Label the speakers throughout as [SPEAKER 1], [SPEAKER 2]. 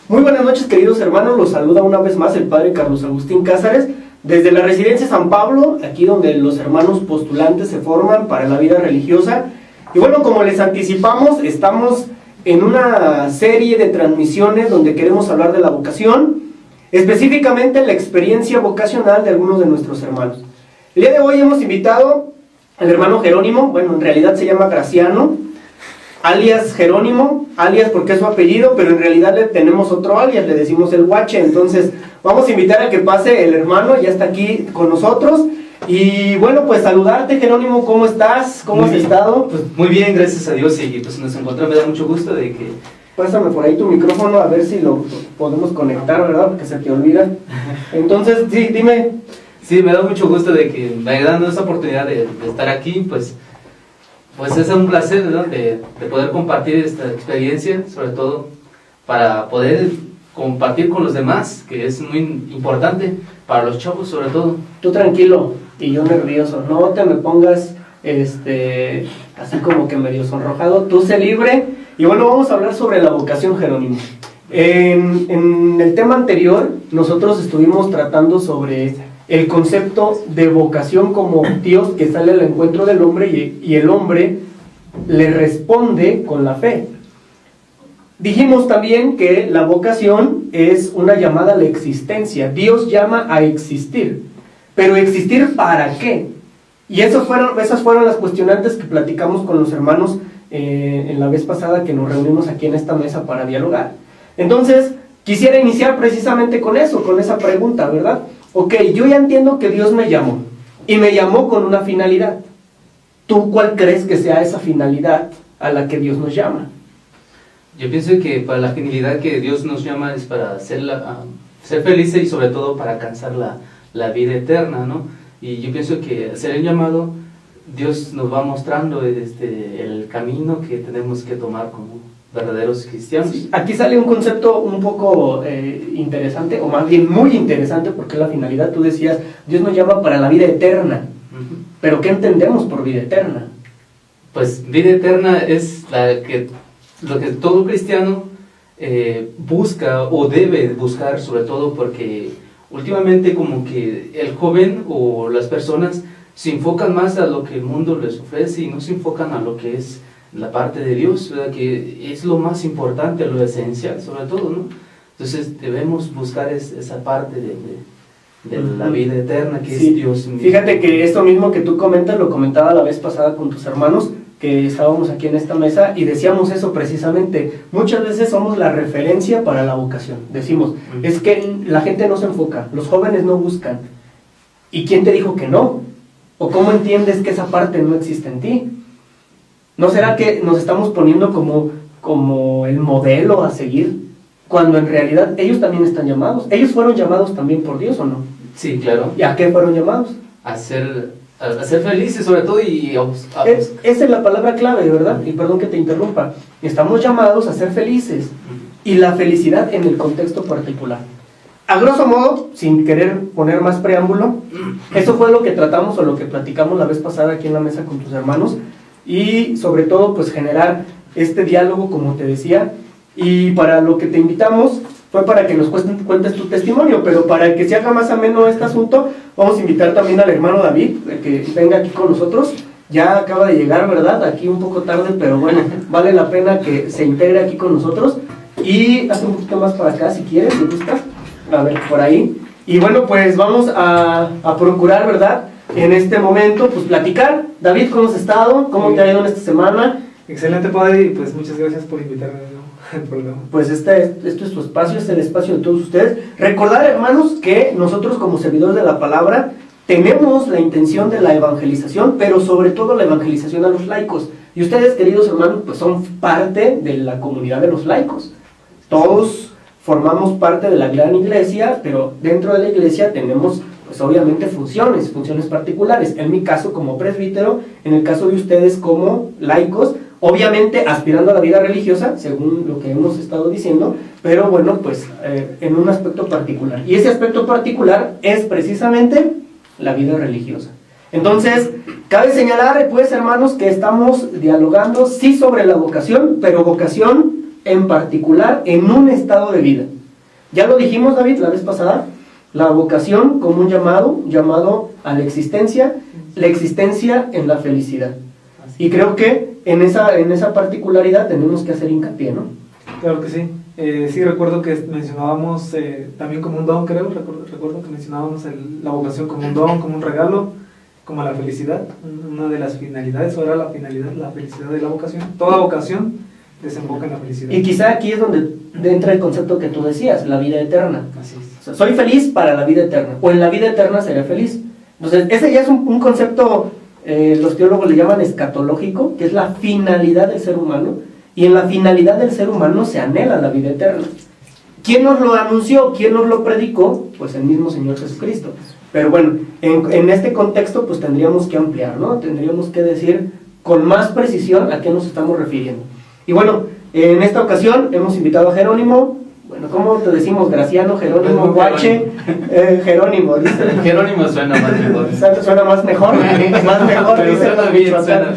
[SPEAKER 1] Muy buenas noches, queridos hermanos, los saluda una vez más el Padre Carlos Agustín Cázares, desde la Residencia San Pablo, aquí donde los hermanos postulantes se forman para la vida religiosa. Y bueno, como les anticipamos, estamos en una serie de transmisiones donde queremos hablar de la vocación, específicamente la experiencia vocacional de algunos de nuestros hermanos. El día de hoy hemos invitado al hermano Jerónimo, bueno, en realidad se llama Graciano, alias Jerónimo, alias porque es su apellido, pero en realidad le tenemos otro alias, le decimos el Guache. Entonces vamos a invitar a que pase el hermano, ya está aquí con nosotros. Y bueno, pues saludarte, Jerónimo, ¿cómo estás? ¿Cómo has estado?
[SPEAKER 2] Pues muy bien, gracias a Dios, y pues nos encontramos, me da mucho gusto de que...
[SPEAKER 1] Pásame por ahí tu micrófono a ver si lo podemos conectar, ¿verdad? Porque se te olvida. Entonces, sí, dime.
[SPEAKER 2] Sí, me da mucho gusto de que me hayan dado esta oportunidad de estar aquí, pues es un placer, ¿no? de poder compartir esta experiencia, sobre todo para poder compartir con los demás, que es muy importante para los chavos sobre todo.
[SPEAKER 1] Tú tranquilo y yo nervioso, no te me pongas así como que medio sonrojado, tú sé libre. Y bueno, vamos a hablar sobre la vocación, Jerónimo. En el tema anterior nosotros estuvimos tratando sobre el concepto de vocación como Dios que sale al encuentro del hombre y el hombre le responde con la fe. Dijimos también que la vocación es una llamada a la existencia. Dios llama a existir, pero ¿existir para qué? Y esas fueron las cuestionantes que platicamos con los hermanos en la vez pasada que nos reunimos aquí en esta mesa para dialogar. Entonces, quisiera iniciar precisamente con eso, con esa pregunta, ¿verdad? Ok, yo ya entiendo que Dios me llamó, y me llamó con una finalidad. ¿Tú cuál crees que sea esa finalidad a la que Dios nos llama?
[SPEAKER 2] Yo pienso que para la finalidad que Dios nos llama es para ser felices y sobre todo para alcanzar la vida eterna, ¿no? Y yo pienso que al ser el llamado, Dios nos va mostrando el camino que tenemos que tomar como verdaderos cristianos. Sí,
[SPEAKER 1] aquí sale un concepto un poco interesante, o más bien muy interesante, porque la finalidad, tú decías, Dios nos llama para la vida eterna. ¿Pero qué entendemos por vida eterna?
[SPEAKER 2] Pues vida eterna es lo que todo cristiano busca o debe buscar, sobre todo porque últimamente como que el joven o las personas se enfocan más a lo que el mundo les ofrece y no se enfocan a lo que es la parte de Dios, ¿verdad? Que es lo más importante, lo esencial sobre todo, ¿no? Entonces debemos buscar esa parte de la vida eterna que sí, es Dios mismo.
[SPEAKER 1] Fíjate que esto mismo que tú comentas, lo comentaba la vez pasada con tus hermanos, que estábamos aquí en esta mesa y decíamos eso precisamente. Muchas veces somos la referencia para la vocación. Decimos, es que la gente no se enfoca, los jóvenes no buscan. ¿Y quién te dijo que no? ¿O cómo entiendes que esa parte no existe en ti? ¿No será que nos estamos poniendo como el modelo a seguir? Cuando en realidad ellos también están llamados. ¿Ellos fueron llamados también por Dios o no?
[SPEAKER 2] Sí, claro.
[SPEAKER 1] ¿Y a qué fueron llamados?
[SPEAKER 2] A ser felices sobre todo y
[SPEAKER 1] esa es la palabra clave, ¿verdad? Y perdón que te interrumpa. Estamos llamados a ser felices. Y la felicidad en el contexto particular. A grosso modo, sin querer poner más preámbulo, eso fue lo que tratamos o lo que platicamos la vez pasada aquí en la mesa con tus hermanos. Y sobre todo pues generar este diálogo, como te decía, y para lo que te invitamos fue para que nos cuentes tu testimonio, pero para que se haga más ameno este asunto, vamos a invitar también al hermano David, que venga aquí con nosotros. Ya acaba de llegar, ¿verdad? Aquí un poco tarde, pero bueno, vale la pena que se integre aquí con nosotros. Y hazte un poquito más para acá si quieres, ¿te gusta? A ver, por ahí. Y bueno, pues vamos a procurar, ¿verdad?, en este momento, pues platicar. David, ¿cómo has estado? ¿Cómo te ha ido en esta semana?
[SPEAKER 3] Excelente, padre, y pues muchas gracias por invitarme al programa.
[SPEAKER 1] Pues esto es tu espacio, es el espacio de todos ustedes. Recordar, hermanos, que nosotros como servidores de la palabra tenemos la intención de la evangelización, pero sobre todo la evangelización a los laicos. Y ustedes, queridos hermanos, pues son parte de la comunidad de los laicos. Todos formamos parte de la gran iglesia, pero dentro de la iglesia tenemos pues obviamente funciones particulares. En mi caso como presbítero, en el caso de ustedes como laicos, obviamente aspirando a la vida religiosa, según lo que hemos estado diciendo, pero bueno, pues en un aspecto particular. Y ese aspecto particular es precisamente la vida religiosa. Entonces, cabe señalar, pues hermanos, que estamos dialogando sí sobre la vocación, pero vocación en particular en un estado de vida. Ya lo dijimos, David, la vez pasada, la vocación como un llamado a la existencia en la felicidad. Y creo que en esa particularidad tenemos que hacer hincapié, ¿no?
[SPEAKER 3] Claro que sí. Sí, recuerdo que mencionábamos también como un don, creo, recuerdo que mencionábamos la vocación como un don, como un regalo, como la felicidad, una de las finalidades, o era la finalidad, la felicidad de la vocación. Toda vocación desemboca en la felicidad.
[SPEAKER 1] Y quizá aquí es donde entra el concepto que tú decías, la vida eterna.
[SPEAKER 3] Así es.
[SPEAKER 1] O sea, soy feliz para la vida eterna, o en la vida eterna seré feliz. Entonces, ese ya es un concepto, los teólogos le llaman escatológico, que es la finalidad del ser humano, y en la finalidad del ser humano se anhela la vida eterna. ¿Quién nos lo anunció? ¿Quién nos lo predicó? Pues el mismo Señor Jesucristo. Pero bueno, en este contexto pues tendríamos que ampliar, ¿no? Tendríamos que decir con más precisión a qué nos estamos refiriendo. Y bueno, en esta ocasión hemos invitado a Jerónimo. Bueno, ¿cómo te decimos? Graciano, Jerónimo, Guache, Jerónimo, dice.
[SPEAKER 2] Jerónimo suena más mejor.
[SPEAKER 1] Suena más mejor, más mejor,
[SPEAKER 2] pero
[SPEAKER 1] dice.
[SPEAKER 2] Suena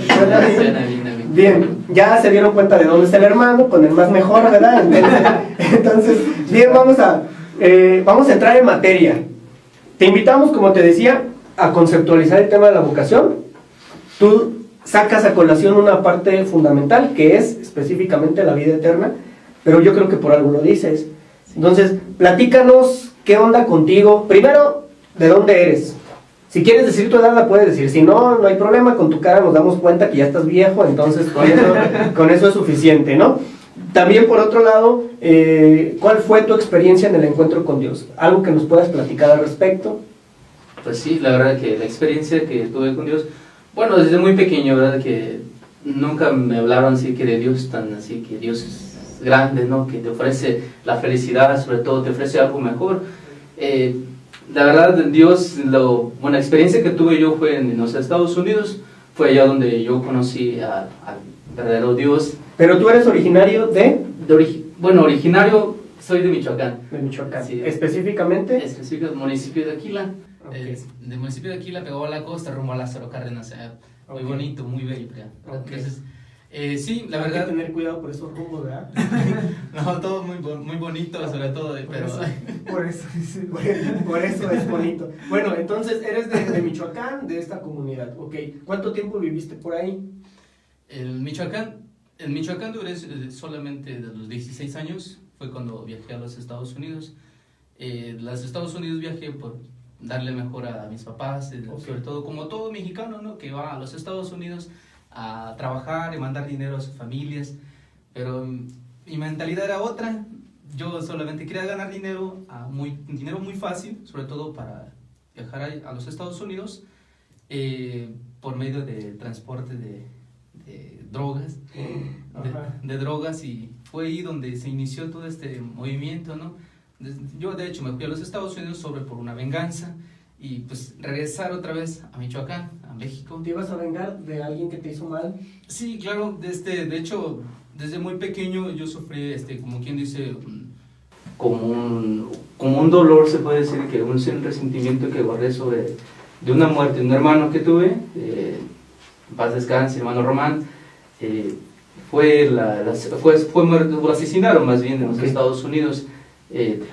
[SPEAKER 2] bien.
[SPEAKER 1] Bien, ya se dieron cuenta de dónde está el hermano, con el más mejor, ¿verdad? Entonces bien, vamos a entrar en materia. Te invitamos, como te decía, a conceptualizar el tema de la vocación. Tú sacas a colación una parte fundamental, que es específicamente la vida eterna, pero yo creo que por algo lo dices. Entonces, platícanos qué onda contigo. Primero, ¿de dónde eres? Si quieres decir tu edad, la puedes decir. Si no, no hay problema, con tu cara nos damos cuenta que ya estás viejo, entonces con eso es suficiente, ¿no? También, por otro lado, ¿cuál fue tu experiencia en el encuentro con Dios? ¿Algo que nos puedas platicar al respecto?
[SPEAKER 2] Pues sí, la verdad que la experiencia que tuve con Dios, bueno, desde muy pequeño, ¿verdad? Que nunca me hablaron así que de Dios tan así, que Dios es grande, ¿no? Que te ofrece la felicidad, sobre todo te ofrece algo mejor. La verdad, Dios, la experiencia que tuve yo fue en los Estados Unidos, fue allá donde yo conocí al verdadero Dios.
[SPEAKER 1] Pero tú eres originario
[SPEAKER 2] bueno, originario, soy de Michoacán.
[SPEAKER 1] De Michoacán.
[SPEAKER 2] Sí.
[SPEAKER 1] Específicamente.
[SPEAKER 2] Específico del municipio de Aquila.
[SPEAKER 1] Okay.
[SPEAKER 2] Del municipio de Aquila, pegado a la costa, rumbo a Lázaro Cárdenas. Muy bonito, muy bello.
[SPEAKER 1] Okay.
[SPEAKER 2] Entonces, sí, la verdad.
[SPEAKER 1] Hay que tener cuidado por esos rumbos, ¿verdad?
[SPEAKER 2] No, todo muy bonito, sobre todo. Pero
[SPEAKER 1] por eso es bonito. Bueno, entonces eres de Michoacán, de esta comunidad. Ok. ¿Cuánto tiempo viviste por ahí?
[SPEAKER 2] En Michoacán duré solamente de los 16 años, fue cuando viajé a los Estados Unidos. Los Estados Unidos viajé por darle mejor a mis papás,
[SPEAKER 1] okay.
[SPEAKER 2] Sobre todo como todo mexicano, ¿no? Que va a los Estados Unidos a trabajar y mandar dinero a sus familias, pero mi mentalidad era otra. Yo solamente quería ganar dinero muy fácil, sobre todo para viajar a los Estados Unidos por medio del transporte de drogas, de drogas, y fue ahí donde se inició todo este movimiento, ¿no? Yo de hecho me fui a los Estados Unidos por una venganza y pues regresar otra vez a Michoacán, a México.
[SPEAKER 1] ¿Te ibas a vengar de alguien que te hizo mal?
[SPEAKER 2] Sí, claro, de hecho desde muy pequeño yo sufrí, como quien dice, como un dolor, se puede decir, que un resentimiento que guardé de una muerte de un hermano que tuve, paz descanse, hermano Román. Lo asesinaron más bien en los Estados Unidos.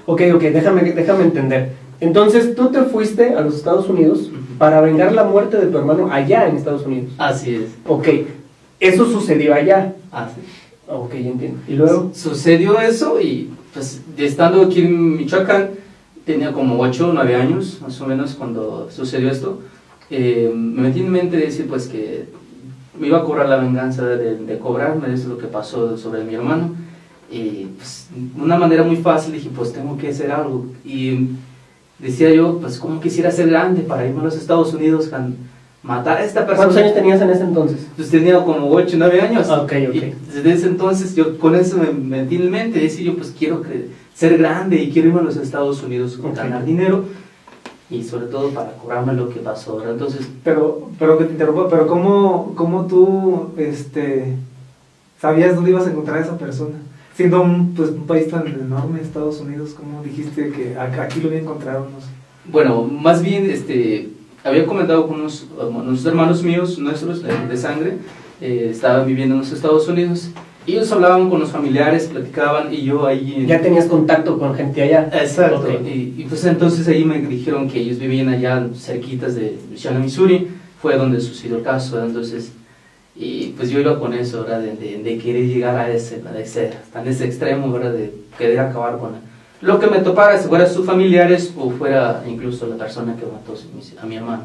[SPEAKER 1] Ok, déjame entender. Entonces tú te fuiste a los Estados Unidos para vengar la muerte de tu hermano allá en Estados Unidos.
[SPEAKER 2] Así es.
[SPEAKER 1] Ok, eso sucedió allá.
[SPEAKER 2] Así.
[SPEAKER 1] Ok, entiendo. ¿Y luego?
[SPEAKER 2] Sucedió eso y pues estando aquí en Michoacán, tenía como 8 o 9 años más o menos cuando sucedió esto. Me metí en mente de decir pues que me iba a cobrar la venganza de cobrarme, eso es lo que pasó sobre mi hermano. Y pues de una manera muy fácil dije, pues tengo que hacer algo. Y decía yo, pues como quisiera ser grande para irme a los Estados Unidos, matar a esta persona.
[SPEAKER 1] ¿Cuántos años tenías en ese entonces?
[SPEAKER 2] Pues tenía como 8 o 9 años.
[SPEAKER 1] Ok.
[SPEAKER 2] Y desde ese entonces yo con eso me metí en mente, decía yo, pues quiero ser grande y quiero irme a los Estados Unidos, ganar dinero. Y sobre todo para cobrarme lo que pasó ahora. Entonces,
[SPEAKER 3] pero que te interrumpa, pero ¿cómo tú sabías dónde ibas a encontrar a esa persona? Siendo un país tan enorme, Estados Unidos, ¿cómo dijiste que aquí lo voy a encontrar? No sé.
[SPEAKER 2] Bueno, más bien había comentado con unos hermanos míos, nuestros de sangre, estaban viviendo en los Estados Unidos, ellos hablaban con los familiares, platicaban y yo ahí...
[SPEAKER 1] Ya tenías contacto con gente allá.
[SPEAKER 2] Exacto,
[SPEAKER 1] Okay.
[SPEAKER 2] y pues entonces ahí me dijeron que ellos vivían allá cerquitas de Luciana, Missouri, fue donde sucedió el caso, ¿verdad? Entonces, y pues yo iba con eso, ¿verdad? De querer llegar a ese extremo, ¿verdad? De querer acabar con lo que me topara, si fuera sus familiares o fuera incluso la persona que mató a mi hermano.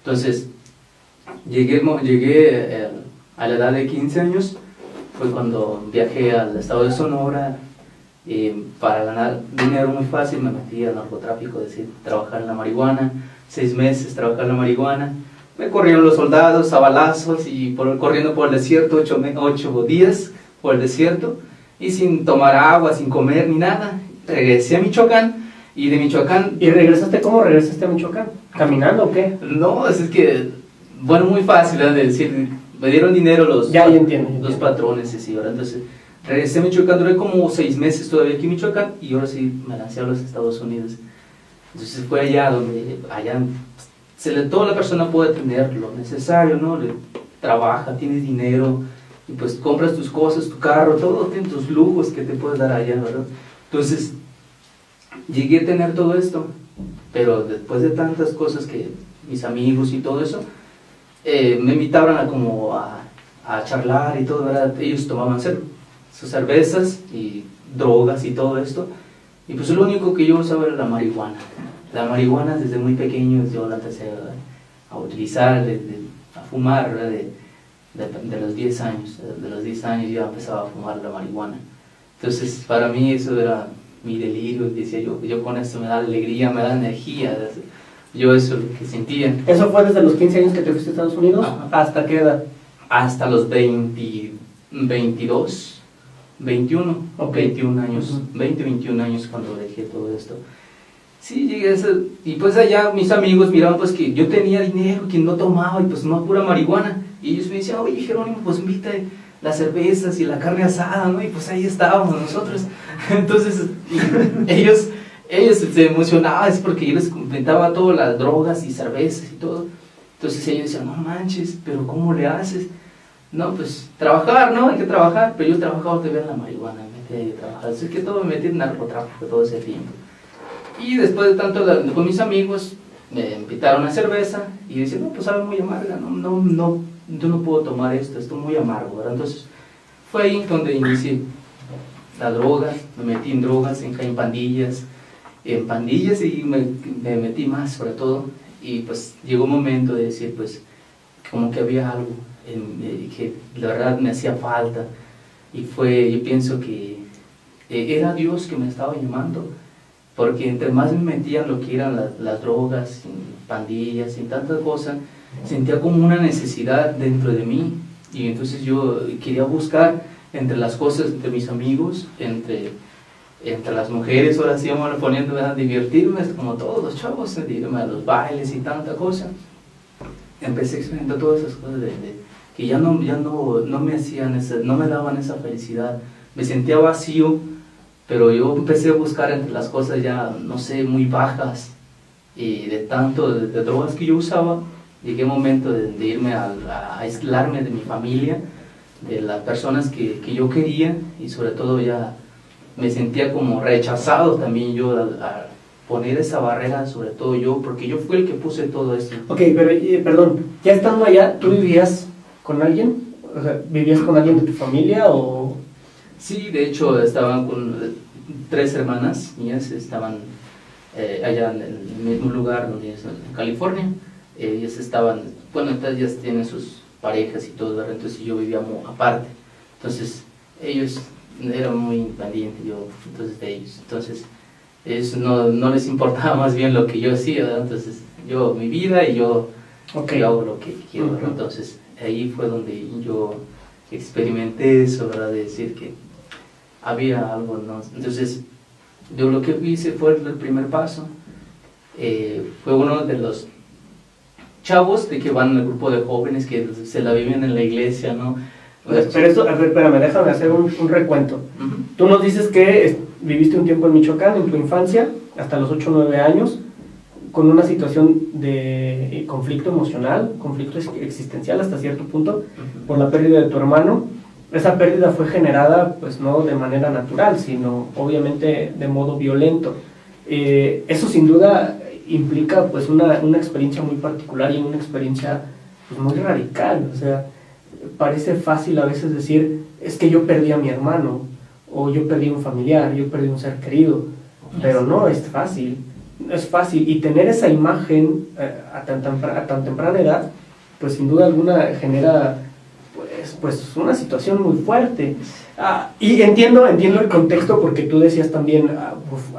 [SPEAKER 2] Entonces, llegué a la edad de 15 años, fue cuando viajé al estado de Sonora. Para ganar dinero muy fácil me metí al narcotráfico, es decir, trabajar en la marihuana, 6 meses trabajar en la marihuana. Me corrieron los soldados a balazos y corriendo por el desierto, 8 días por el desierto, y sin tomar agua, sin comer ni nada. Regresé a Michoacán, y de Michoacán...
[SPEAKER 1] ¿Y regresaste? ¿Cómo regresaste a Michoacán? ¿Caminando o qué?
[SPEAKER 2] No, es que, bueno, muy fácil, ¿verdad? De decir, me dieron dinero los patrones, así, ¿verdad? Entonces, regresé a Michoacán, duré como 6 meses todavía aquí en Michoacán, y ahora sí me lancé a los Estados Unidos. Entonces fue allá donde, toda la persona puede tener lo necesario, ¿no? Trabaja, tienes dinero, y pues compras tus cosas, tu carro, todo, tienes tus lujos que te puedes dar allá, ¿verdad? Entonces, llegué a tener todo esto, pero después de tantas cosas que mis amigos y todo eso, me invitaban a charlar y todo, ¿verdad? Ellos tomaban sus cervezas y drogas y todo esto, y pues lo único que yo usaba era la marihuana. La marihuana desde muy pequeño yo la empecé a utilizar, a fumar, ¿verdad? De los 10 años. De los 10 años yo empezaba a fumar la marihuana. Entonces para mí eso era mi delirio, decía yo con esto me da alegría, me da energía. Yo eso es lo que sentía.
[SPEAKER 1] ¿Eso fue desde los 15 años que te fuiste a Estados Unidos?
[SPEAKER 2] Ajá.
[SPEAKER 1] ¿Hasta qué edad?
[SPEAKER 2] Hasta los 22, 21,
[SPEAKER 1] Okay.
[SPEAKER 2] 21 años, 21 años cuando dejé todo esto. Sí, llegué a ese, y pues allá mis amigos miraban pues que yo tenía dinero, que no tomaba y pues no pura marihuana, y ellos me decían, oye Jerónimo, pues invita las cervezas y la carne asada, ¿no? Y pues ahí estábamos nosotros. Entonces ellos se emocionaban, es porque yo les inventaba todas las drogas y cervezas y todo. Entonces ellos decían, no manches, pero ¿cómo le haces? No, pues trabajar, ¿no? Hay que trabajar, pero yo trabajaba todavía en la marihuana, me metí a trabajar, así que todo me metí en narcotráfico todo ese tiempo. Y después de tanto con mis amigos, me invitaron a cerveza y decían, no, pues sabe muy amarga, yo no puedo tomar esto es muy amargo, ¿verdad? Entonces fue ahí donde inicié la droga, me metí en drogas, en pandillas y me metí más sobre todo, y pues llegó un momento de decir, pues, como que había algo que la verdad me hacía falta, y yo pienso que era Dios que me estaba llamando, porque entre más me metía en lo que eran las drogas, en pandillas, en tantas cosas, sentía como una necesidad dentro de mí, y entonces yo quería buscar entre las cosas, entre mis amigos, entre las mujeres, ahora sí vamos poniéndome a divertirme, como todos los chavos, irme a los bailes y tanta cosa. Empecé a experimentar todas esas cosas que ya no me hacían no me daban esa felicidad, me sentía vacío. Pero yo empecé a buscar entre las cosas ya, no sé, muy bajas, y de tanto de drogas que yo usaba, llegué a un momento de irme a aislarme de mi familia, de las personas que yo quería, y sobre todo ya me sentía como rechazado también yo a poner esa barrera, sobre todo yo, porque yo fui el que puse todo esto.
[SPEAKER 1] Ok, pero perdón, ya estando allá, ¿tú vivías con alguien? O sea, ¿vivías con alguien de tu familia o...?
[SPEAKER 2] Sí, de hecho estaban con 3 hermanas mías, estaban allá en el mismo lugar donde es en California. Ellas estaban, bueno, ellas tienen sus parejas y todo, ¿verdad? Entonces yo vivía aparte. Entonces ellos eran muy independientes, entonces de ellos. Entonces ellos no les importaba más bien lo que yo hacía, ¿verdad? Entonces yo, mi vida, y yo hago lo que quiero, ¿verdad? Entonces ahí fue donde yo experimenté eso, ¿verdad? De decir que había algo, ¿no? Entonces yo lo que hice fue el primer paso, fue uno de los chavos de que van al grupo de jóvenes que se la viven en la iglesia, ¿no?
[SPEAKER 1] Pero esto, a ver, espérame, déjame hacer un recuento.
[SPEAKER 2] Uh-huh.
[SPEAKER 1] Tú nos dices que viviste un tiempo en Michoacán, en tu infancia, hasta los 8 o 9 años, con una situación de conflicto emocional, conflicto existencial hasta cierto punto, por la pérdida de tu hermano, esa pérdida fue generada pues no de manera natural, sino obviamente de modo violento. Eso sin duda implica pues una experiencia muy particular y una experiencia pues, muy radical. O sea, parece fácil a veces decir, es que yo perdí a mi hermano, o yo perdí un familiar, yo perdí un ser querido, pero no es fácil, no es fácil. Y tener esa imagen a tan temprana edad, pues sin duda alguna genera pues una situación muy fuerte. Y entiendo el contexto, porque tú decías también,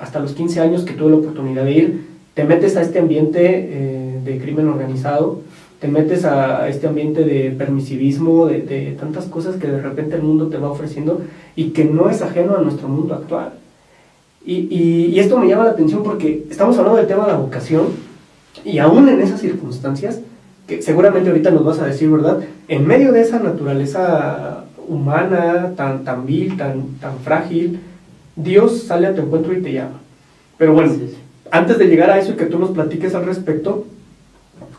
[SPEAKER 1] hasta los 15 años que tuve la oportunidad de ir, te metes a este ambiente de crimen organizado, te metes a este ambiente de permisivismo, de tantas cosas que de repente el mundo te va ofreciendo y que no es ajeno a nuestro mundo actual. Y esto me llama la atención porque estamos hablando del tema de la vocación, y aún en esas circunstancias, que seguramente ahorita nos vas a decir, ¿verdad? En medio de esa naturaleza humana, tan vil, tan frágil, Dios sale a tu encuentro y te llama. Pero bueno, antes de llegar a eso y que tú nos platiques al respecto,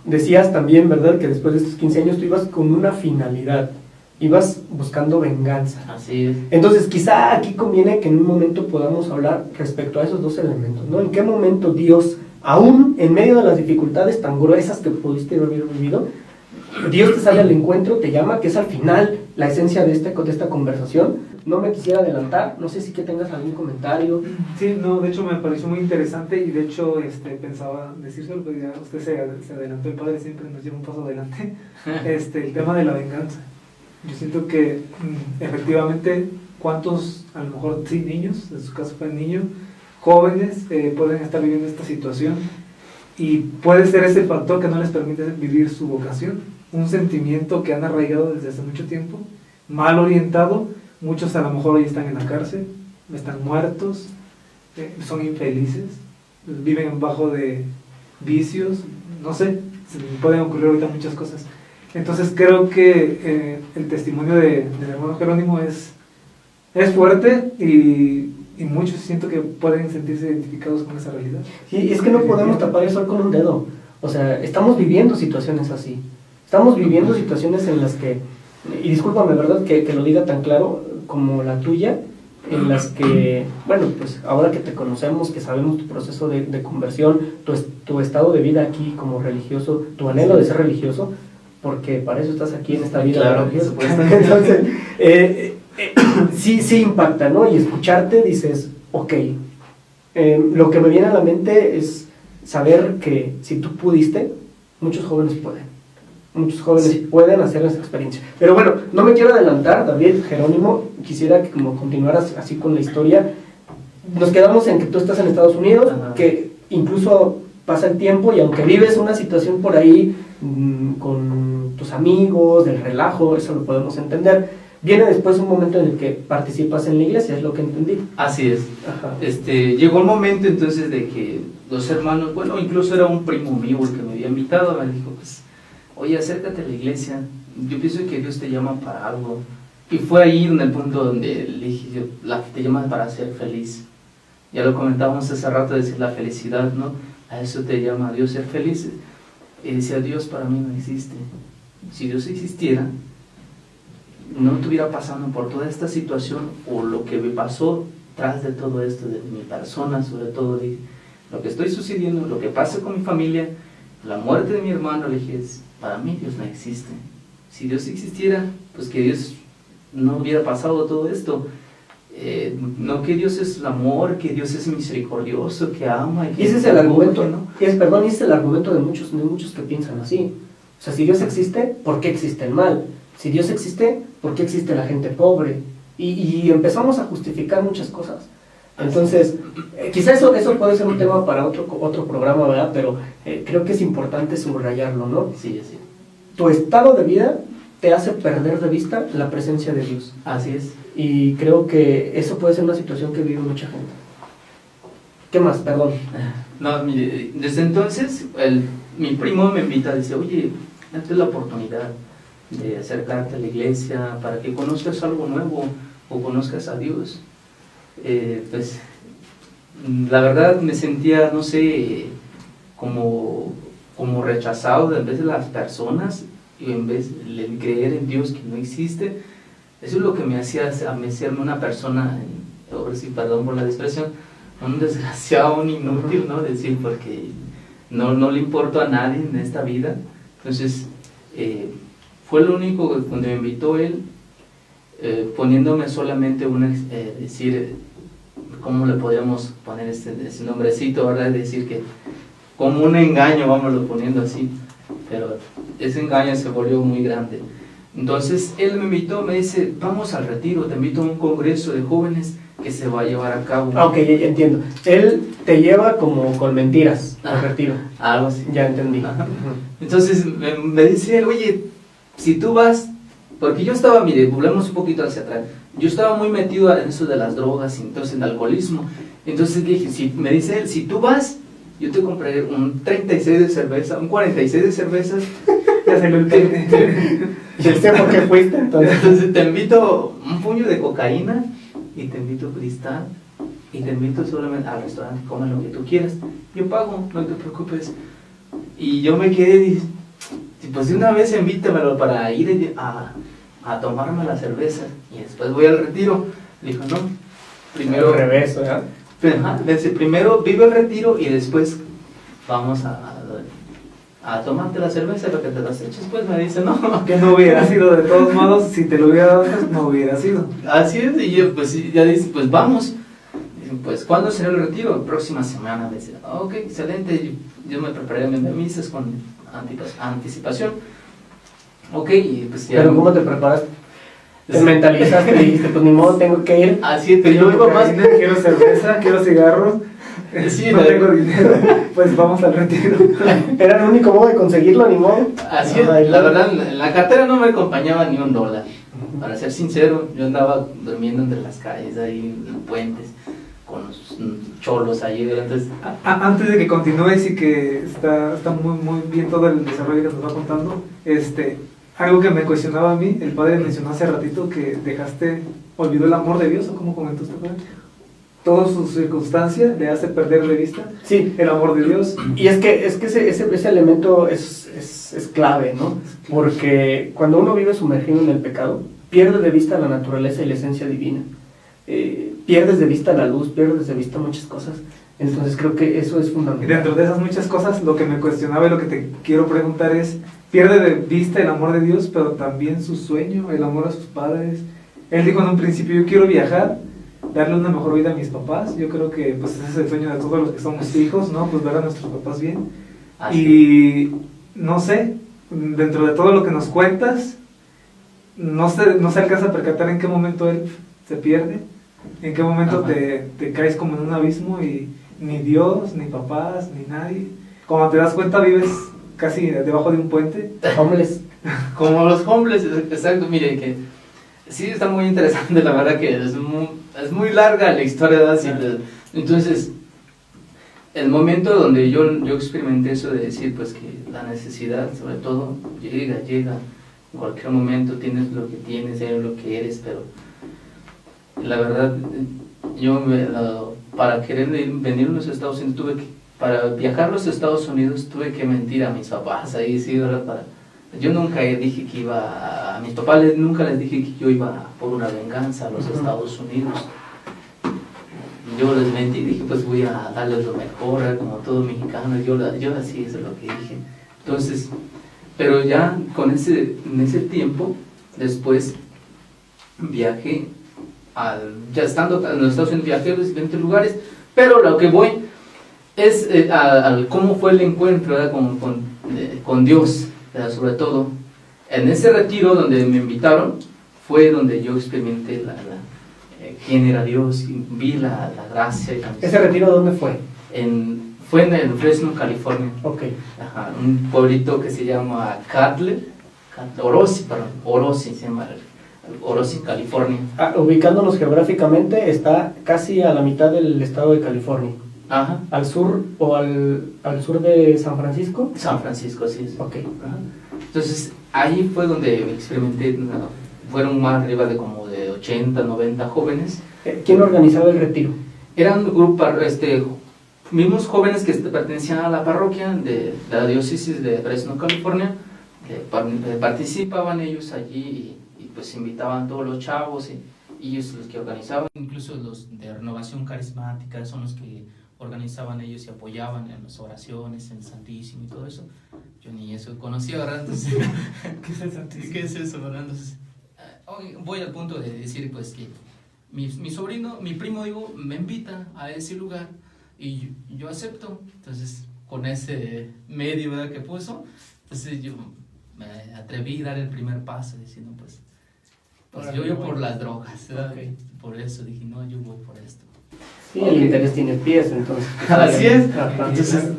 [SPEAKER 1] decías también, ¿verdad?, que después de estos 15 años tú ibas con una finalidad, ibas buscando venganza.
[SPEAKER 2] Así es.
[SPEAKER 1] Entonces, quizá aquí conviene que en un momento podamos hablar respecto a esos dos elementos, ¿no? ¿En qué momento Dios, aún en medio de las dificultades tan gruesas que pudiste haber vivido, Dios te sale al encuentro, te llama, que es al final la esencia de esta conversación? No me quisiera adelantar, no sé si que tengas algún comentario.
[SPEAKER 3] Sí, no, de hecho me pareció muy interesante, y de hecho pensaba decírselo, pero ya usted se adelantó, el Padre siempre nos lleva un paso adelante. El tema de la venganza. Yo siento que efectivamente, ¿cuántos, a lo mejor sí, niños, en su caso fue niño, jóvenes, pueden estar viviendo esta situación? Y puede ser ese factor que no les permite vivir su vocación, un sentimiento que han arraigado desde hace mucho tiempo, mal orientado. Muchos a lo mejor hoy están en la cárcel, están muertos, son infelices, viven bajo de vicios, no sé, se me pueden ocurrir ahorita muchas cosas. Entonces creo que el testimonio del hermano Jerónimo es fuerte, y muchos siento que pueden sentirse identificados con esa realidad.
[SPEAKER 1] Sí, es que no podemos tapar el sol con un dedo. O sea, estamos viviendo situaciones así. Estamos viviendo situaciones en las que, y discúlpame, ¿verdad?, que lo diga tan claro como la tuya, en las que, bueno, pues ahora que te conocemos, que sabemos tu proceso de conversión, tu estado de vida aquí como religioso, tu anhelo de ser religioso, porque para eso estás aquí en esta vida,
[SPEAKER 2] claro,
[SPEAKER 1] religiosa. Entonces, sí impacta, ¿no? Y escucharte dices, ok, lo que me viene a la mente es saber que si tú pudiste, muchos jóvenes pueden. Muchos jóvenes pueden hacer esa experiencia. Pero bueno, no me quiero adelantar, David, Jerónimo, quisiera que como continuaras así con la historia. Nos quedamos en que tú estás en Estados Unidos, que incluso pasa el tiempo y aunque vives una situación por ahí con tus amigos, del relajo, eso lo podemos entender, viene después un momento en el que participas en la iglesia, es lo que entendí.
[SPEAKER 2] Así es.
[SPEAKER 1] Ajá.
[SPEAKER 2] Llegó el momento entonces de que los hermanos, bueno, incluso era un primo mío el que me había invitado, me dijo, pues, oye, acércate a la iglesia, yo pienso que Dios te llama para algo. Y fue ahí en el punto donde le dije, te llama para ser feliz. Ya lo comentábamos hace rato, decir la felicidad, ¿no? A eso te llama Dios, ser feliz. Y decía, Dios para mí no existe. Si Dios existiera, no estuviera pasando por toda esta situación o lo que me pasó tras de todo esto, de mi persona, sobre todo de lo que estoy sucediendo, lo que pasa con mi familia, la muerte de mi hermano. Le dije, para mí Dios no existe. Si Dios existiera, pues que Dios no hubiera pasado todo esto. No, que Dios es el amor, que Dios es misericordioso, que ama. Y
[SPEAKER 1] ese es el argumento, ¿no? Ese es el argumento de muchos que piensan así. O sea, si Dios existe, ¿por qué existe el mal? Si Dios existe, ¿por qué existe la gente pobre? Y empezamos a justificar muchas cosas. Entonces, quizá eso puede ser un tema para otro programa, ¿verdad? Pero creo que es importante subrayarlo, ¿no?
[SPEAKER 2] Sí, sí.
[SPEAKER 1] Tu estado de vida te hace perder de vista la presencia de Dios.
[SPEAKER 2] Así es.
[SPEAKER 1] Y creo que eso puede ser una situación que vive mucha gente. ¿Qué más? Perdón.
[SPEAKER 2] No, mire, desde entonces mi primo me invita, dice, oye, date la oportunidad de acercarte a la iglesia para que conozcas algo nuevo o conozcas a Dios. Pues la verdad me sentía, no sé, como rechazado en vez de las personas, y en vez de creer en Dios que no existe. Eso es lo que me hacía a mí serme una persona, ahora sí, perdón por la expresión, un desgraciado, un inútil, ¿no? Decir, porque no le importo a nadie en esta vida. Entonces, fue lo único donde me invitó él, poniéndome solamente decir, ¿cómo le podríamos poner ese nombrecito, verdad? Decir que como un engaño, vámonos poniendo así, pero ese engaño se volvió muy grande. Entonces él me invitó, me dice, vamos al retiro, te invito a un congreso de jóvenes que se va a llevar a cabo.
[SPEAKER 1] Ah, ok, ya entiendo. Él te lleva como con mentiras al retiro.
[SPEAKER 2] Algo así.
[SPEAKER 1] Ya entendí.
[SPEAKER 2] Ajá. Entonces me dice él, oye, si tú vas, porque yo estaba, mire, volvemos un poquito hacia atrás, yo estaba muy metido en eso de las drogas, entonces en el alcoholismo. Entonces dije, me dice él, si tú vas, yo te compraré un 36 de cerveza, un 46 de cervezas.
[SPEAKER 3] Ya se lo entiende.
[SPEAKER 1] Ya sé por qué fuiste entonces.
[SPEAKER 2] Entonces te invito un puño de cocaína y te invito cristal y te invito solamente al restaurante, come lo que tú quieras, yo pago, no te preocupes. Y yo me quedé y pues de una vez invítamelo para ir a tomarme la cerveza y después voy al retiro. Le dijo, no, primero
[SPEAKER 1] Al revés, ¿verdad?
[SPEAKER 2] Primero vive el retiro y después vamos a tomarte la cerveza para que te las eches. Pues me dice, no.
[SPEAKER 3] Que no hubiera sido, de todos modos, si te lo hubiera dado, pues no hubiera sido.
[SPEAKER 2] Así es, y yo pues ya dice, pues vamos. Dicen, pues ¿cuándo será el retiro? Próxima semana. Me dice, ok, excelente. Yo me preparé mis misas con anticipación. Ok, y pues ya.
[SPEAKER 1] Pero ¿cómo te preparaste? Te mentalizaste y dijiste, pues ni modo, tengo que ir.
[SPEAKER 2] Así es, pero yo iba más.
[SPEAKER 3] Quiero cerveza, quiero cigarros.
[SPEAKER 2] Sí,
[SPEAKER 3] no tengo dinero, pues vamos al retiro.
[SPEAKER 1] Era el único modo de conseguirlo, ni modo.
[SPEAKER 2] Así es,
[SPEAKER 1] Ay,
[SPEAKER 2] la verdad, en la cartera no me acompañaba ni $1. Para ser sincero, yo andaba durmiendo entre las calles, ahí en puentes, con los cholos ahí. Entonces,
[SPEAKER 3] Antes de que continúes y que está muy bien todo el desarrollo que nos va contando, algo que me cuestionaba a mí, el padre mencionó hace ratito que olvidó el amor de Dios, ¿o cómo comentó usted, padre? Toda su circunstancia le hace perder de vista
[SPEAKER 1] Sí.
[SPEAKER 3] el amor de Dios.
[SPEAKER 1] Y es que ese elemento es clave, ¿no? Porque cuando uno vive sumergido en el pecado, pierde de vista la naturaleza y la esencia divina. Pierdes de vista la luz, pierdes de vista muchas cosas. Entonces creo que eso es
[SPEAKER 3] Y
[SPEAKER 1] fundamental.
[SPEAKER 3] dentro de esas muchas cosas, lo que me cuestionaba y lo que te quiero preguntar es, pierde de vista el amor de Dios, pero también su sueño, el amor a sus padres. Él dijo en un principio, yo quiero viajar, darle una mejor vida a mis papás. Yo creo que pues ese es el sueño de todos los que somos hijos, ¿no? Pues ver a nuestros papás bien. Y no sé, dentro de todo lo que nos cuentas, no se alcanza a percatar en qué momento él se pierde, en qué momento te caes como en un abismo y ni Dios, ni papás, ni nadie. Cuando te das cuenta vives casi debajo de un puente.
[SPEAKER 1] Hombres.
[SPEAKER 2] como los hombres, exacto, mire que sí está muy interesante, la verdad que es muy larga la historia de así. Entonces, el momento donde yo experimenté eso de decir pues que la necesidad sobre todo llega, en cualquier momento tienes lo que tienes, eres lo que eres, pero la verdad yo para querer venir a los Estados Unidos para viajar a los Estados Unidos tuve que mentir a mis papás ahí, sí, ¿verdad? Yo nunca dije que iba a mis papás, nunca les dije que yo iba por una venganza a los Estados Unidos. Yo les mentí y dije, pues voy a darles lo mejor, como todo mexicano, yo así, eso es lo que dije. Entonces, pero ya en ese tiempo, después viajé, ya estando en los Estados Unidos, viajé a los diferentes lugares, pero lo que voy es cómo fue el encuentro, ¿verdad? Con Dios, ¿verdad? Sobre todo. En ese retiro donde me invitaron, fue donde yo experimenté quién era Dios, y vi la gracia y la
[SPEAKER 1] ¿Ese retiro dónde fue?
[SPEAKER 2] Fue en Fresno, California.
[SPEAKER 1] Ok.
[SPEAKER 2] Ajá, un pueblito que se llama Orosi se llama, Orosi, California.
[SPEAKER 1] Ubicándonos geográficamente, está casi a la mitad del estado de California.
[SPEAKER 2] Ajá.
[SPEAKER 1] ¿Al sur o al sur de San Francisco?
[SPEAKER 2] San Francisco, sí.
[SPEAKER 1] Ok.
[SPEAKER 2] Ajá. Entonces, ahí fue donde experimenté, fueron más arriba de como de 80, 90 jóvenes.
[SPEAKER 1] ¿Quién organizaba el retiro?
[SPEAKER 2] Eran grupos, mismos jóvenes que pertenecían a la parroquia de la diócesis de Fresno, California, participaban ellos allí y pues invitaban a todos los chavos y ellos los que organizaban, incluso los de Renovación Carismática son los que organizaban ellos y apoyaban en las oraciones, en el Santísimo y todo eso. Yo ni eso conocía, ¿verdad? Entonces,
[SPEAKER 3] ¿Qué es el Santísimo?
[SPEAKER 2] ¿qué es eso, verdad? Entonces, voy al punto de decir pues que mi sobrino, mi primo, digo, me invita a ese lugar y yo acepto. Entonces, con ese medio, ¿verdad?, que puso, entonces yo me atreví a dar el primer paso diciendo pues yo por las drogas, ¿verdad?
[SPEAKER 1] Okay.
[SPEAKER 2] Por eso dije, no, yo voy por esto.
[SPEAKER 1] Sí, el interés tiene pies, entonces.
[SPEAKER 2] Así es.
[SPEAKER 1] Ajá.
[SPEAKER 2] Entonces,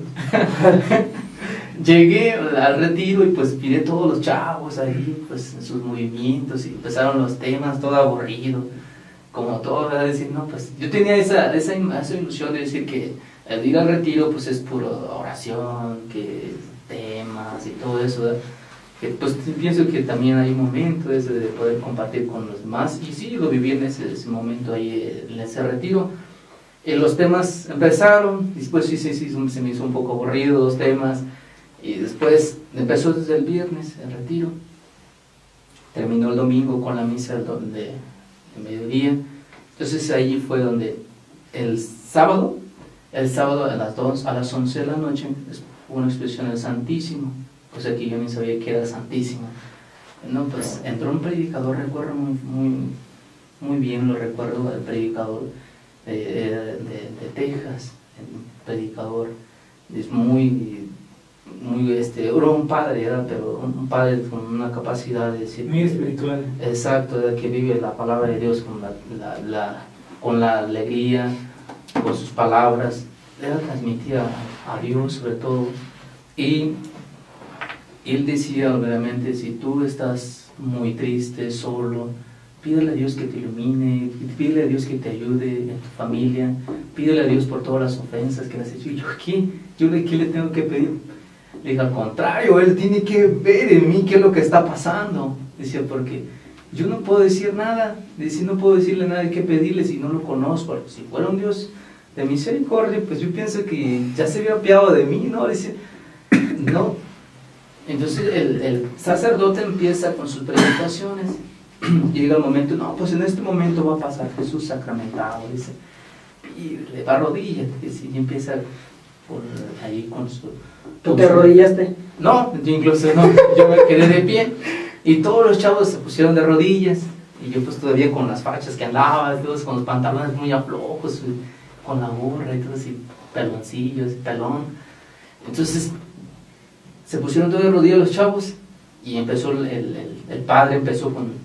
[SPEAKER 2] llegué al retiro y pues miré todos los chavos ahí, pues en sus movimientos y empezaron los temas, todo aburrido, como todo, ¿verdad? Decir, no, pues yo tenía esa ilusión de decir que el ir al retiro pues es puro oración, que temas y todo eso, ¿verdad? Que pues pienso que también hay un momento ese de poder compartir con los demás, y sí, lo viví en ese momento ahí en ese retiro. Los temas empezaron, después sí, se me hizo un poco aburrido los temas, y después empezó desde el viernes el retiro, terminó el domingo con la misa de mediodía. Entonces ahí fue donde el sábado a las 11 de la noche hubo una expresión del Santísimo, cosa que yo ni sabía que era Santísimo. No, pues entró un predicador, recuerdo muy bien, lo recuerdo, el predicador de Texas, el predicador es era un padre, pero un padre con una capacidad de decir,
[SPEAKER 3] muy espiritual.
[SPEAKER 2] exacto, de que vive la palabra de Dios con la alegría, con sus palabras, él transmitía a Dios sobre todo, y él decía obviamente, si tú estás muy triste, solo, pídele a Dios que te ilumine, pídele a Dios que te ayude en tu familia, pídele a Dios por todas las ofensas que le has hecho. Y yo, ¿qué le tengo que pedir? Le dije, al contrario, Él tiene que ver en mí qué es lo que está pasando. Decía, porque yo no puedo decir nada, no puedo decirle nada de qué pedirle si no lo conozco. Si fuera un Dios de misericordia, pues yo pienso que ya se había apiado de mí, ¿no? Decía, no. Entonces el sacerdote empieza con sus predicaciones. Llega el momento, no, pues en este momento va a pasar Jesús sacramentado, dice, y le va a rodillas, y empieza por ahí con su...
[SPEAKER 1] ¿Tú te arrodillaste?
[SPEAKER 2] No, yo incluso no, yo me quedé de pie, y todos los chavos se pusieron de rodillas, y yo pues todavía con las fachas que andaba, todos con los pantalones muy aflojos, con la gorra y todo así, peloncillos, pelón. Entonces se pusieron todos de rodillas los chavos, y empezó el padre empezó con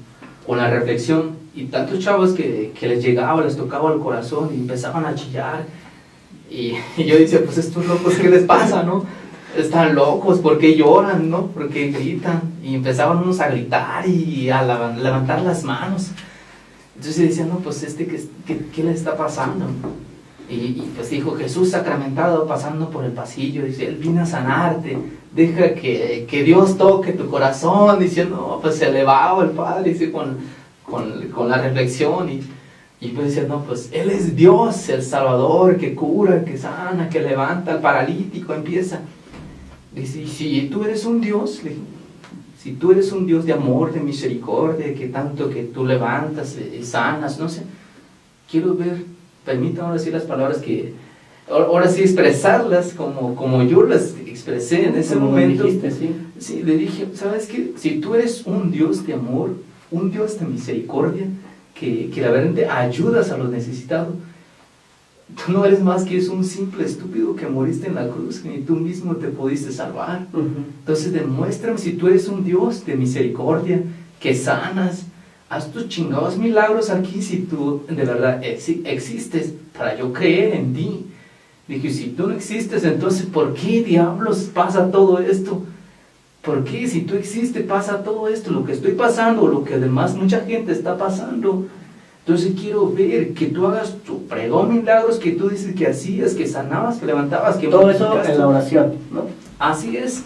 [SPEAKER 2] la reflexión, y tantos chavos que les llegaba, les tocaba el corazón y empezaban a chillar, y yo decía, pues estos locos, ¿qué les pasa, no? Están locos, ¿por qué lloran, no? ¿Por qué gritan? Y empezaban unos a gritar y a levantar las manos. Entonces decían, no, pues ¿qué le está pasando? Y pues dijo, Jesús sacramentado pasando por el pasillo, dice, Él vino a sanarte, deja que Dios toque tu corazón, diciendo, no, pues se elevaba el Padre, dice, con la reflexión, y pues decía, no, pues Él es Dios, el Salvador, que cura, que sana, que levanta al paralítico, empieza. Dice, si tú eres un Dios, le dije, si tú eres un Dios de amor, de misericordia, que tanto que tú levantas y sanas, no sé, quiero ver, permítame decir las palabras que, ahora sí expresarlas como yo las expresé en ese momento.
[SPEAKER 1] Dijiste, sí.
[SPEAKER 2] Sí, le dije, ¿sabes qué? Si tú eres un Dios de amor, un Dios de misericordia, que la verdad te ayudas a los necesitados, tú no eres más que un simple estúpido que moriste en la cruz, que ni tú mismo te pudiste salvar. Entonces demuéstrame si tú eres un Dios de misericordia, que sanas, haz tus chingados milagros aquí si tú de verdad existes, para yo creer en ti. Dije, si tú no existes, entonces ¿por qué diablos pasa todo esto? ¿Por qué si tú existes pasa todo esto? Lo que estoy pasando, lo que además mucha gente está pasando. Entonces quiero ver que tú hagas tu pregón milagros que tú dices que hacías, que sanabas, que levantabas, que
[SPEAKER 1] todo eso en la oración, ¿no?
[SPEAKER 2] Así es.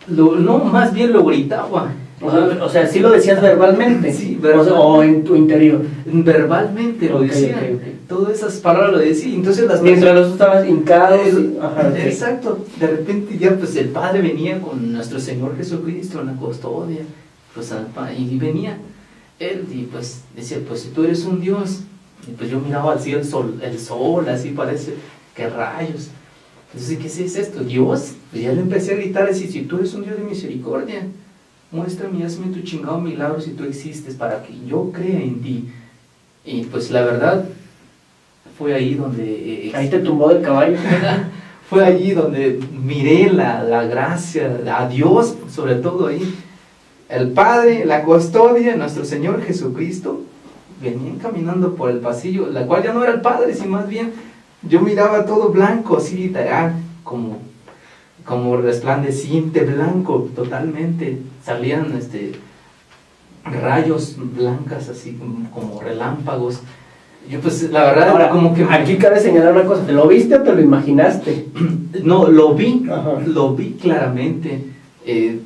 [SPEAKER 2] No, más bien lo gritaba.
[SPEAKER 1] O sea, sí lo decías verbalmente.
[SPEAKER 2] Sí,
[SPEAKER 1] o en tu interior.
[SPEAKER 2] Verbalmente lo decía.
[SPEAKER 1] Okay.
[SPEAKER 2] Todas esas palabras lo decía. Entonces
[SPEAKER 1] mientras los estabas hincados.
[SPEAKER 2] Exacto. De repente ya pues el Padre venía con nuestro Señor Jesucristo en la custodia. Pues y venía. él y pues decía, pues si tú eres un Dios, y pues yo miraba así el sol, así parece, qué rayos. Entonces, ¿qué es esto? ¿Dios? Pues ya le empecé a gritar así, si tú eres un Dios de misericordia, muéstrame y hazme tu chingado milagro si tú existes para que yo crea en ti. Y pues la verdad, fue ahí donde...
[SPEAKER 1] Ahí te tumbó del caballo.
[SPEAKER 2] Fue allí donde miré la gracia, a Dios, sobre todo ahí. El Padre, la custodia, nuestro Señor Jesucristo, venían caminando por el pasillo, la cual ya no era el Padre, sino más bien yo miraba todo blanco, así literal, como resplandeciente, blanco, totalmente. Salían rayos blancas, así como relámpagos. Yo pues la verdad,
[SPEAKER 1] ahora,
[SPEAKER 2] como que...
[SPEAKER 1] Aquí cabe señalar una cosa, ¿te lo viste o te lo imaginaste?
[SPEAKER 2] No, lo vi
[SPEAKER 1] Ajá.
[SPEAKER 2] claramente. El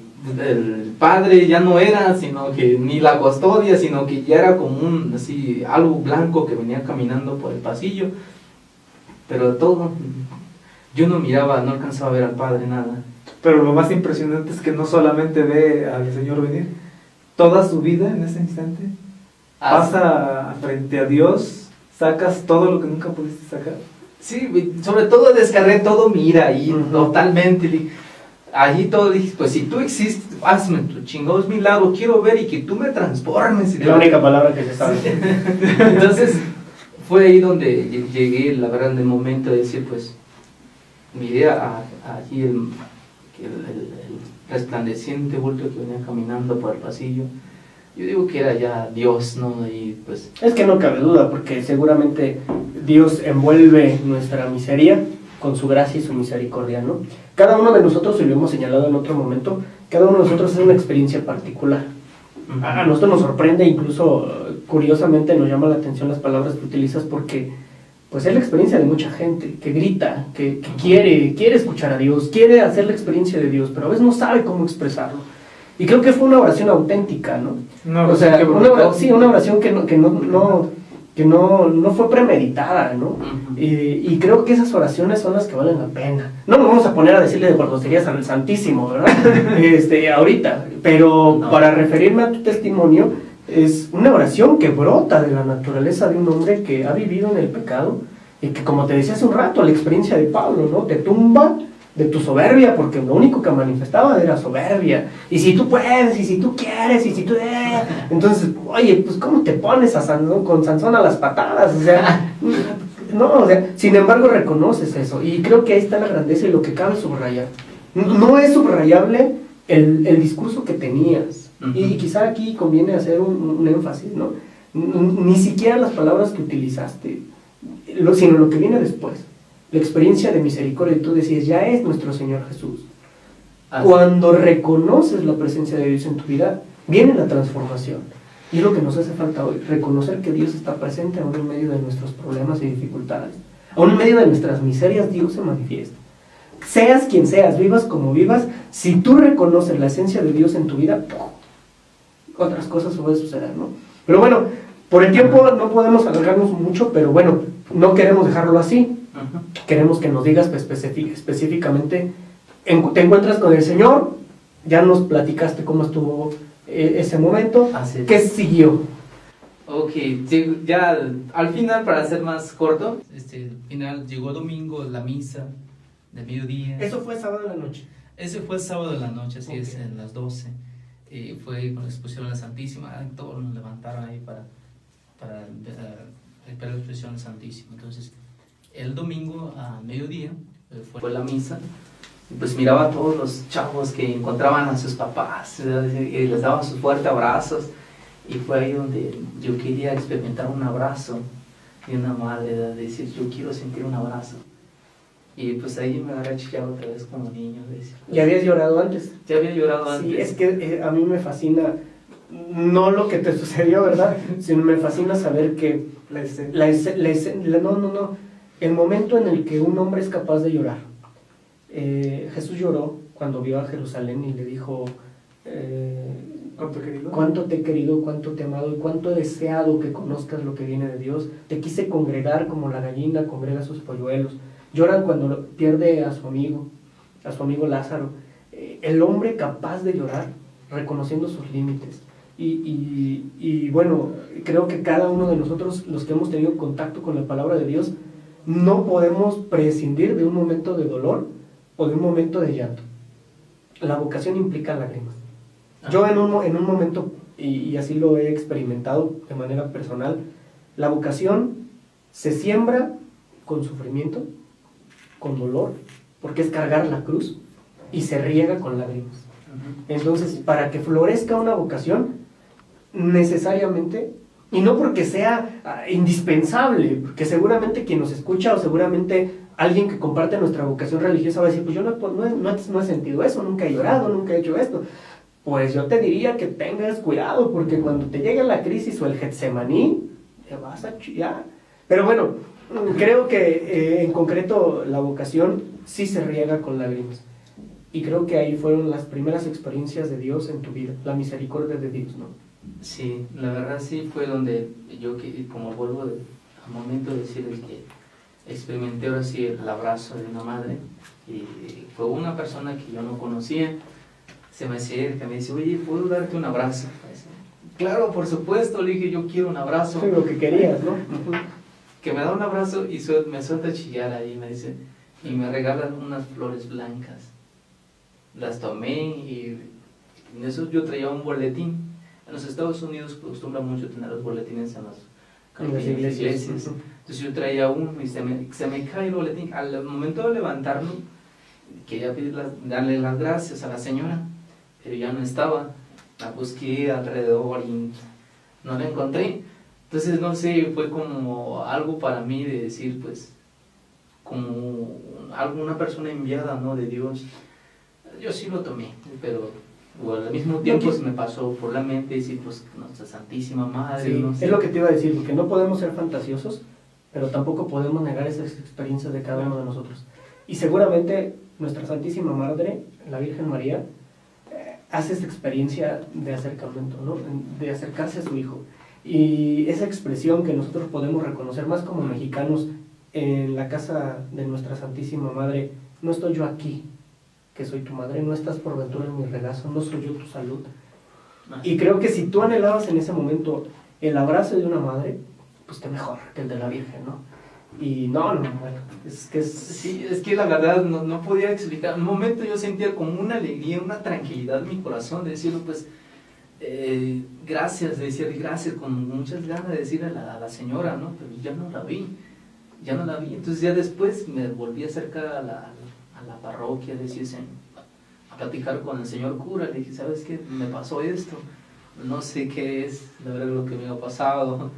[SPEAKER 2] Padre ya no era, sino que ni la custodia, sino que ya era como así, algo blanco que venía caminando por el pasillo. Pero todo, yo no miraba, no alcanzaba a ver al Padre, nada.
[SPEAKER 3] Pero lo más impresionante es que no solamente ve al Señor venir, toda su vida en ese instante pasa frente a Dios, sacas todo lo que nunca pudiste sacar.
[SPEAKER 2] Sí, sobre todo descargué todo, mira, ahí totalmente. Allí todo dije, pues si tú existes, hazme tu chingados milagro, quiero ver y que tú me transformes.
[SPEAKER 1] Es la única palabra que se sabe.
[SPEAKER 2] Entonces, fue ahí donde llegué, la verdad, en el momento de decir, pues, miré allí el resplandeciente bulto que venía caminando por el pasillo. Yo digo que era ya Dios, ¿no? Y pues...
[SPEAKER 1] Es que no cabe duda, porque seguramente Dios envuelve nuestra miseria con su gracia y su misericordia, ¿no? Cada uno de nosotros, y lo hemos señalado en otro momento, cada uno de nosotros es una experiencia particular. A nosotros nos sorprende, incluso curiosamente nos llama la atención las palabras que utilizas, porque pues es la experiencia de mucha gente que grita, que quiere escuchar a Dios, quiere hacer la experiencia de Dios, pero a veces no sabe cómo expresarlo. Y creo que fue una oración auténtica, ¿no?
[SPEAKER 3] No,
[SPEAKER 1] O sea, una oración que no fue premeditada, ¿no? Y creo que esas oraciones son las que valen la pena. No nos vamos a poner a decirle de guardosterías al Santísimo, ¿verdad? Ahorita, pero no. Para referirme a tu testimonio, es una oración que brota de la naturaleza de un hombre que ha vivido en el pecado y que, como te decía hace un rato, la experiencia de Pablo, ¿no? Te tumba de tu soberbia, porque lo único que manifestaba era soberbia. Y si tú puedes, y si tú quieres, y si tú... Entonces, oye, pues ¿cómo te pones con Sansón a las patadas? O sea, no, o sea, sin embargo reconoces eso. Y creo que ahí está la grandeza y lo que cabe subrayar. No es subrayable el discurso que tenías. Y quizá aquí conviene hacer un énfasis, ¿no? Ni siquiera las palabras que utilizaste, sino lo que viene después. La experiencia de misericordia, y tú decías, ya es nuestro Señor Jesús. Cuando reconoces la presencia de Dios en tu vida, viene la transformación. Y es lo que nos hace falta hoy, reconocer que Dios está presente aún en medio de nuestros problemas y dificultades. Aún en medio de nuestras miserias, Dios se manifiesta. Seas quien seas, vivas como vivas, si tú reconoces la esencia de Dios en tu vida, otras cosas pueden suceder, ¿no? Pero bueno, por el tiempo no podemos alargarnos mucho, pero bueno, no queremos dejarlo así. Queremos que nos digas específicamente, te encuentras con el Señor, ya nos platicaste cómo estuvo ese momento, ¿qué siguió?
[SPEAKER 2] Ok, ya al final, para ser más corto, al final llegó domingo, la misa de mediodía.
[SPEAKER 1] ¿Eso fue sábado en la noche?
[SPEAKER 2] Ese fue el sábado de la noche, así es, en las 12. Fue con la exposición a la Santísima, todos nos levantaron ahí para esperar la exposición a la Santísima. Entonces, el domingo a mediodía fue la misa, y pues miraba a todos los chavos que encontraban a sus papás, y les daban sus fuertes abrazos, y fue ahí donde yo quería experimentar un abrazo de una madre, de decir, yo quiero sentir un abrazo. Y pues ahí me agarré a chillar otra vez como niño. Decir, pues,
[SPEAKER 1] ¿Ya habías llorado antes?
[SPEAKER 2] Ya había llorado antes.
[SPEAKER 1] Sí, es que a mí me fascina, no lo que te sucedió, ¿verdad? Sino me fascina saber que el momento en el que un hombre es capaz de llorar. Jesús lloró cuando vio a Jerusalén y le dijo, cuánto te he querido, cuánto te he amado y cuánto he deseado que conozcas lo que viene de Dios. Te quise congregar como la gallina congrega sus polluelos. Lloran cuando pierde a su amigo Lázaro. El hombre capaz de llorar, reconociendo sus límites, Y bueno, creo que cada uno de nosotros, los que hemos tenido contacto con la palabra de Dios, no podemos prescindir de un momento de dolor o de un momento de llanto. La vocación implica lágrimas. Yo en un momento, y así lo he experimentado de manera personal, la vocación se siembra con sufrimiento, con dolor, porque es cargar la cruz, y se riega con lágrimas. Entonces, para que florezca una vocación, necesariamente, y no porque sea indispensable, porque seguramente quien nos escucha o seguramente alguien que comparte nuestra vocación religiosa va a decir, pues yo no he sentido eso, nunca he llorado, nunca he hecho esto. Pues yo te diría que tengas cuidado, porque cuando te llegue la crisis o el Getsemaní, te vas a chillar. Pero bueno, creo que en concreto la vocación sí se riega con lágrimas. Y creo que ahí fueron las primeras experiencias de Dios en tu vida, la misericordia de Dios, ¿no?
[SPEAKER 2] Sí, la verdad sí fue donde yo, como vuelvo al momento de decirles que experimenté ahora sí el abrazo de una madre, y fue una persona que yo no conocía, se me acerca, me dice, oye, ¿puedo darte un abrazo? Claro, por supuesto, le dije, yo quiero un abrazo.
[SPEAKER 1] Sí, lo que querías, ¿no?
[SPEAKER 2] Que me da un abrazo y me suelta a chillar ahí, me dice, y me regalan unas flores blancas. Las tomé y en eso yo traía un boletín. En los Estados Unidos acostumbran mucho tener los boletines en las iglesias. Entonces yo traía uno y se me cae el boletín. Al momento de levantarlo, quería darle las gracias a la señora, pero ya no estaba. La busqué alrededor y no la encontré. Entonces, no sé, fue como algo para mí de decir, pues, como alguna persona enviada, ¿no?, de Dios. Yo sí lo tomé, pero al mismo tiempo se me pasó por la mente decir, pues, nuestra Santísima Madre.
[SPEAKER 1] Sí,
[SPEAKER 2] no sé.
[SPEAKER 1] es lo que te iba a decir, porque no podemos ser fantasiosos, pero tampoco podemos negar esas experiencias de cada uno de nosotros. Y seguramente nuestra Santísima Madre, la Virgen María, hace esta experiencia de acercamiento, ¿no?, de acercarse a su Hijo. Y esa expresión que nosotros podemos reconocer más como mexicanos en la casa de nuestra Santísima Madre, no estoy yo aquí, que soy tu madre, no estás por ventura en mi regazo, no soy yo tu salud. Y creo que si tú anhelabas en ese momento el abrazo de una madre, pues qué mejor que el de la Virgen, ¿no? Y bueno, es que es...
[SPEAKER 2] Sí, es que la verdad no podía explicar. En un momento yo sentía como una alegría, una tranquilidad en mi corazón de decirlo, pues, gracias, de decirle gracias, con muchas ganas de decirle a la señora, ¿no? Pero ya no la vi. Entonces ya después me volví a acercar a la parroquia, a platicar con el señor cura. Le dije, ¿sabes qué? Me pasó esto, no sé qué es, la verdad, lo que me ha pasado,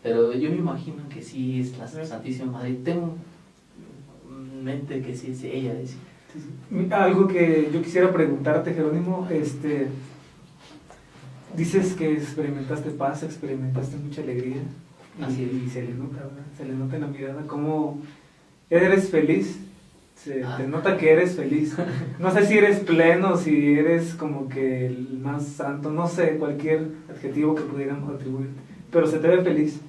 [SPEAKER 2] pero yo me imagino que sí es la Santísima Madre. Tengo en mente que sí es ella.
[SPEAKER 3] Sí. Algo que yo quisiera preguntarte, Jerónimo, dices que experimentaste paz, experimentaste mucha alegría, y se le nota, ¿verdad? Se le nota en la mirada cómo eres feliz. Te nota que eres feliz. No sé si eres pleno, si eres como que el más santo, no sé, cualquier adjetivo que pudiéramos atribuir, pero se te ve feliz.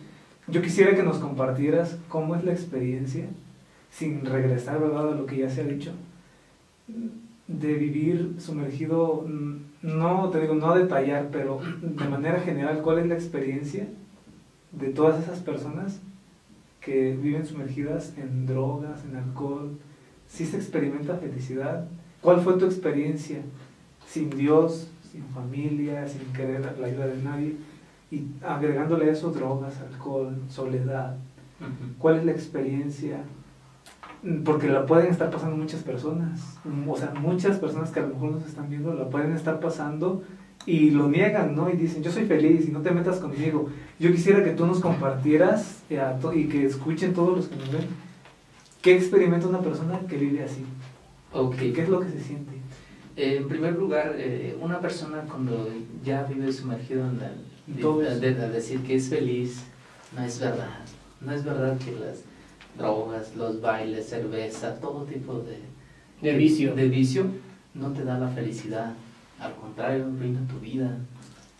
[SPEAKER 3] Yo quisiera que nos compartieras cómo es la experiencia, sin regresar, ¿verdad?, a lo que ya se ha dicho, de vivir sumergido, no te digo, no detallar, pero de manera general, ¿cuál es la experiencia de todas esas personas que viven sumergidas en drogas, en alcohol? ¿Sí se experimenta felicidad? ¿Cuál fue tu experiencia sin Dios, sin familia, sin querer la ayuda de nadie? Y agregándole a eso drogas, alcohol, soledad. ¿Cuál es la experiencia? Porque la pueden estar pasando muchas personas. O sea, muchas personas que a lo mejor nos están viendo la pueden estar pasando y lo niegan, ¿no? Y dicen, yo soy feliz y no te metas conmigo. Yo quisiera que tú nos compartieras y que escuchen todos los que nos ven. ¿Qué experimenta una persona que vive así?
[SPEAKER 2] Okay.
[SPEAKER 3] ¿Qué es lo que se siente?
[SPEAKER 2] En primer lugar, una persona cuando ya vive sumergido en de decir que es feliz, no es verdad. No es verdad que las drogas, los bailes, cerveza, todo tipo de vicio no te da la felicidad. Al contrario, brinda tu vida.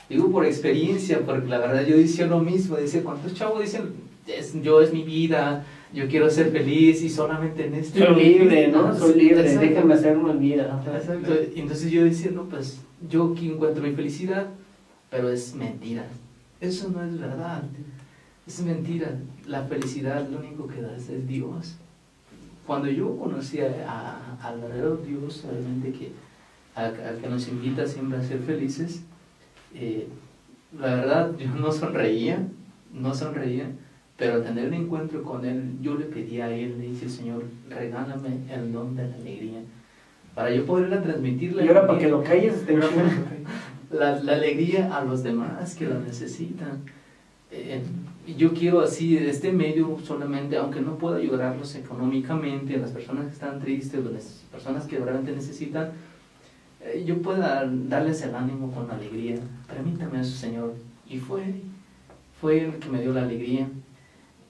[SPEAKER 2] Digo por experiencia, porque la verdad yo decía lo mismo. Decía, ¿cuántos chavos dicen, es mi vida, yo quiero ser feliz y solamente en este...
[SPEAKER 1] Soy libre, ¿no? Soy libre,
[SPEAKER 2] Exacto.
[SPEAKER 1] déjenme hacerme vida.
[SPEAKER 2] Exacto. Entonces yo decía, no, pues yo aquí encuentro mi felicidad, pero es mentira. Eso no es verdad, es mentira. La felicidad lo único que da es Dios. Cuando yo conocí al verdadero Dios, realmente al que nos invita siempre a ser felices, la verdad yo no sonreía, pero al tener el encuentro con Él, yo le pedí a Él, le dije, Señor, regálame el don de la alegría, para yo poderla transmitir
[SPEAKER 1] Y ahora para que lo calles,
[SPEAKER 2] la alegría a los demás que la necesitan. Yo quiero así, de este medio solamente, aunque no pueda ayudarlos económicamente, a las personas que están tristes, a las personas que realmente necesitan, yo pueda darles el ánimo con alegría. Permítame eso, Señor. Y fue el que me dio la alegría.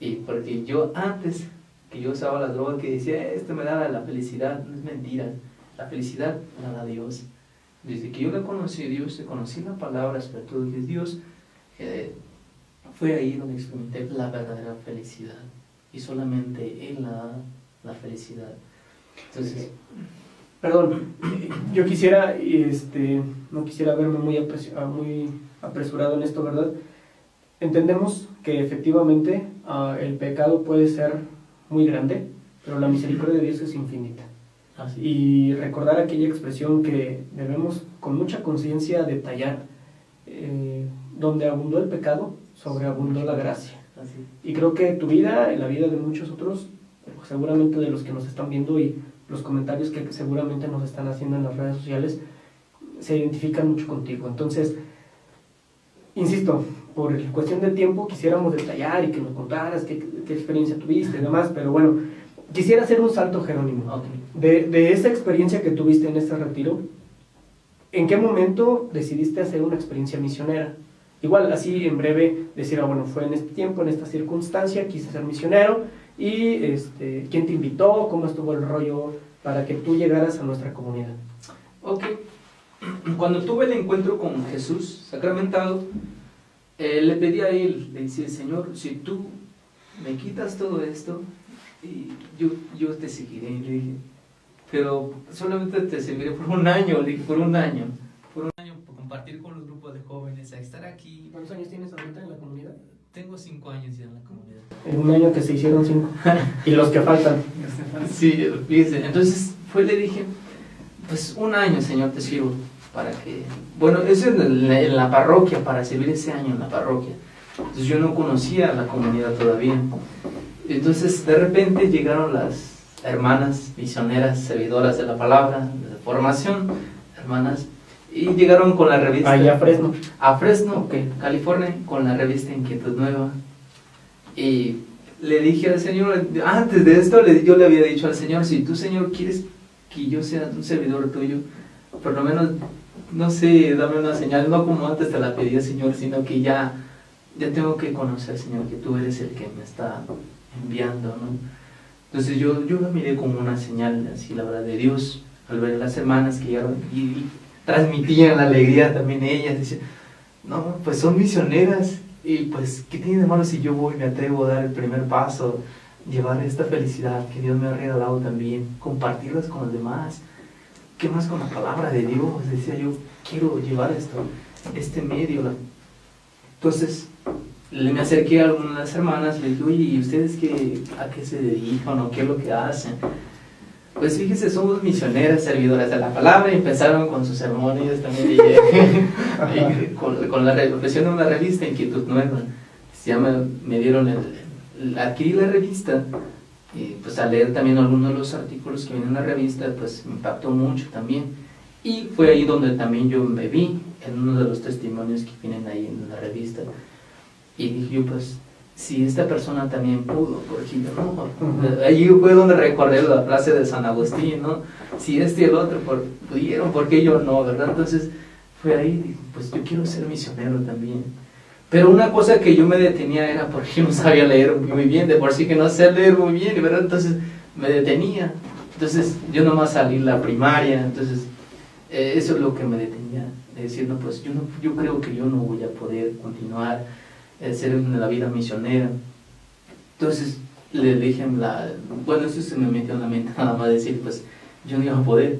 [SPEAKER 2] Y porque yo antes que yo usaba las drogas, que decía, esto me da la felicidad, no es mentira. La felicidad la da Dios. Desde que yo le conocí a Dios, conocí la palabra, sobre todo que es Dios, fue ahí donde experimenté la verdadera felicidad. Y solamente Él la da la felicidad. Entonces,
[SPEAKER 1] perdón, yo quisiera, no quisiera verme muy apresurado en esto, ¿verdad? Entendemos que efectivamente el pecado puede ser muy grande, pero la misericordia de Dios es infinita.
[SPEAKER 2] así.
[SPEAKER 1] Y recordar aquella expresión que debemos con mucha conciencia detallar, donde abundó el pecado, sobreabundó la gracia.
[SPEAKER 2] Así.
[SPEAKER 1] Y creo que tu vida, en la vida de muchos otros, seguramente de los que nos están viendo y los comentarios que seguramente nos están haciendo en las redes sociales, se identifican mucho contigo. Entonces, insisto, por cuestión de tiempo quisiéramos detallar y que nos contaras qué experiencia tuviste y demás, pero bueno, quisiera hacer un salto, Jerónimo.
[SPEAKER 2] Okay.
[SPEAKER 1] De esa experiencia que tuviste en este retiro, ¿en qué momento decidiste hacer una experiencia misionera? Igual, así en breve, decir, bueno, fue en este tiempo, en esta circunstancia, quise ser misionero, y ¿quién te invitó? ¿Cómo estuvo el rollo para que tú llegaras a nuestra comunidad?
[SPEAKER 2] Ok. Cuando tuve el encuentro con Jesús sacramentado, le pedí a Él, le decía, Señor, si tú me quitas todo esto, y yo te seguiré, le dije, pero solamente te seguiré por un año, le dije, por un año, por compartir con los grupos de jóvenes, a estar aquí.
[SPEAKER 1] ¿Cuántos años tienes ahorita en la comunidad?
[SPEAKER 2] Tengo 5 años ya en la comunidad.
[SPEAKER 1] En un año que se hicieron 5, y los que faltan.
[SPEAKER 2] Sí, fíjese, entonces le dije, pues un año, Señor, te sirvo, para que, bueno, eso es en la parroquia, para servir ese año en la parroquia. Entonces yo no conocía la comunidad todavía. Entonces de repente llegaron las hermanas misioneras, servidoras de la palabra, de formación, hermanas, y llegaron con la revista.
[SPEAKER 1] Allá a Fresno.
[SPEAKER 2] A Fresno,
[SPEAKER 1] Okay.
[SPEAKER 2] California, con la revista Inquietud Nueva. Y le dije al Señor, antes de esto, yo le había dicho al Señor, si tú, Señor, quieres que yo sea un servidor tuyo, por lo menos, no sé, dame una señal, no como antes te la pedía, Señor, sino que ya tengo que conocer, Señor, que tú eres el que me está enviando, ¿no? Entonces yo lo miré como una señal, así, la verdad, de Dios, al ver a las hermanas que llegaron y transmitían la alegría también ellas, decían, no, pues son misioneras, y pues, ¿qué tiene de malo si yo voy, me atrevo a dar el primer paso, llevar esta felicidad que Dios me ha regalado también, compartirlas con los demás? ¿Qué más con la palabra de Dios? Decía yo, quiero llevar esto, este medio. Entonces, me acerqué a algunas de las hermanas, le dije, oye, ¿y ustedes a qué se dedican o qué es lo que hacen? Pues fíjese, somos misioneras, servidoras de la palabra, y empezaron con sus sermones también, y con la ofrecieron una revista, Inquietud Nueva. Me dieron adquirí la revista, y pues al leer también algunos de los artículos que vienen en la revista, pues me impactó mucho también. Y fue ahí donde también yo me vi, en uno de los testimonios que vienen ahí en la revista. Y dije yo, pues, si esta persona también pudo, por ejemplo, ¿no? Allí fue donde recordé la frase de San Agustín, ¿no? Si y el otro pudieron, ¿por qué yo no, verdad? Entonces, fue ahí, dije, pues yo quiero ser misionero también. Pero una cosa que yo me detenía era porque yo no sabía leer muy bien, de por sí que no sé leer muy bien, ¿verdad? Entonces, me detenía. Entonces, yo nomás salí la primaria, entonces, eso es lo que me detenía, de decir, no, pues yo creo que yo no voy a poder continuar ser en la vida misionera. Entonces le dije, bueno, eso se me metió en la mente, nada más decir, pues yo no iba a poder.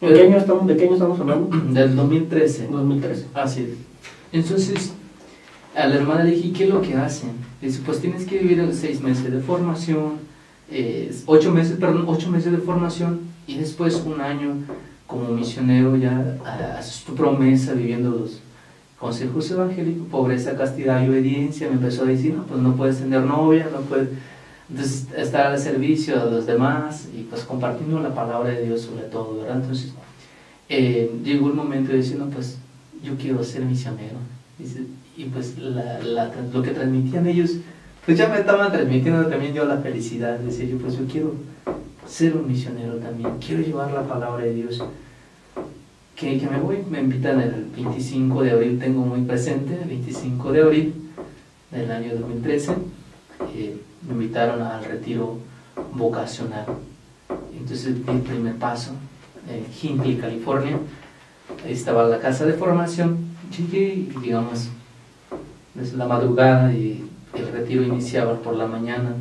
[SPEAKER 1] ¿De qué año estamos hablando?
[SPEAKER 2] Del 2013.
[SPEAKER 1] 2013.
[SPEAKER 2] Así es. Entonces, a la hermana le dije, ¿qué es lo que hacen? Dice, pues tienes que vivir 6 meses de formación, 8 meses de formación y después 1 año como misionero ya haces tu promesa viviendo los consejos evangélicos, pobreza, castidad y obediencia. Me empezó a decir, no, pues no puedes tener novia, no puedes, entonces estar al servicio de los demás y pues compartiendo la palabra de Dios sobre todo, ¿verdad? Entonces llegó el momento de decir, no, pues yo quiero ser misionero. Dice, y pues lo que transmitían ellos, pues ya me estaban transmitiendo también yo la felicidad de decir, pues yo quiero ser un misionero también, quiero llevar la palabra de Dios. Que me voy, me invitan el 25 de abril, tengo muy presente, el 25 de abril del año 2013, me invitaron al retiro vocacional. Entonces di el primer paso en Hinckley, California. Ahí estaba la casa de formación. Llegué y digamos desde la madrugada y el retiro iniciaba por la mañana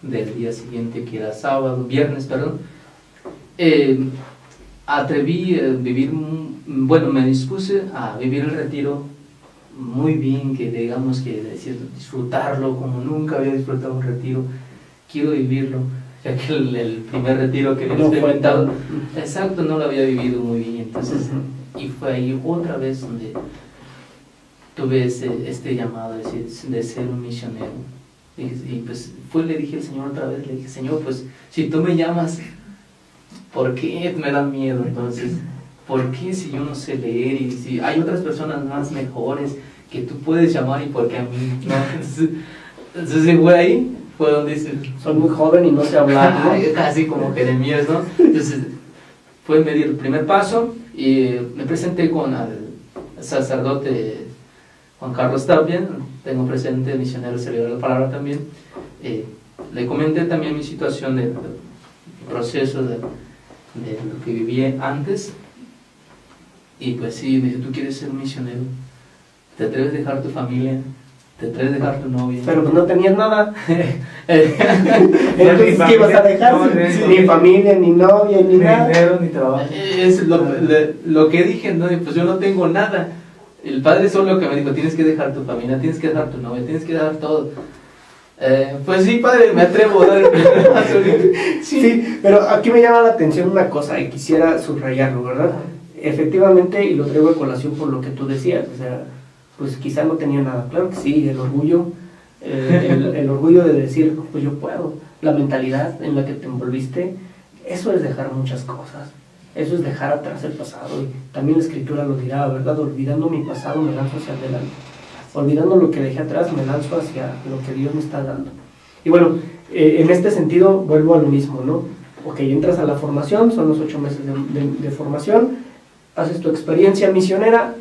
[SPEAKER 2] del día siguiente, que era viernes, perdón. Atreví a vivir, bueno, me dispuse a vivir el retiro muy bien, que digamos que disfrutarlo como nunca había disfrutado un retiro. Quiero vivirlo, ya que el primer retiro que había experimentado, exacto, no lo había vivido muy bien. Entonces, y fue ahí otra vez donde tuve este llamado de ser un misionero. Y pues le dije al Señor otra vez, le dije, Señor, pues si tú me llamas, ¿por qué me da miedo entonces? ¿Por qué si yo no sé leer y si hay otras personas más mejores que tú puedes llamar y por qué a mí? ¿No? Entonces fue ahí, fue donde dice,
[SPEAKER 1] soy muy joven y no sé hablar, ¿no?
[SPEAKER 2] Casi como Jeremías, ¿no? Entonces fue medir el primer paso y me presenté con el sacerdote Juan Carlos Tapia, tengo presente, misionero servidor de la palabra también. Le comenté también mi situación del proceso de lo que viví antes, y pues sí, me dice, ¿tú quieres ser un misionero? ¿Te atreves a dejar tu familia? ¿Te atreves a dejar tu novia?
[SPEAKER 1] Pero pues no tenías nada. Entonces, ¿qué ibas a dejar?
[SPEAKER 3] No,
[SPEAKER 1] ni familia, ni novia, ni nada.
[SPEAKER 3] Dinero, ni trabajo.
[SPEAKER 2] Es lo que dije, ¿no? Pues yo no tengo nada. El padre solo que me dijo, tienes que dejar tu familia, tienes que dejar tu novia, tienes que dejar todo. Pues sí, padre, me atrevo a dar el primer paso.
[SPEAKER 1] Sí, pero aquí me llama la atención una cosa y quisiera subrayarlo, ¿verdad? Efectivamente, y lo traigo a colación por lo que tú decías, o sea, pues quizá no tenía nada. Claro que sí, el orgullo, el orgullo de decir, pues yo puedo, la mentalidad en la que te envolviste, eso es dejar muchas cosas, eso es dejar atrás el pasado, y también la escritura lo dirá, ¿verdad? Olvidando mi pasado me lanzo hacia adelante, olvidando lo que dejé atrás me lanzo hacia lo que Dios me está dando. Y bueno, en este sentido vuelvo a lo mismo, ¿no? Ok, entras a la formación, son los 8 meses de formación, haces tu experiencia misionera.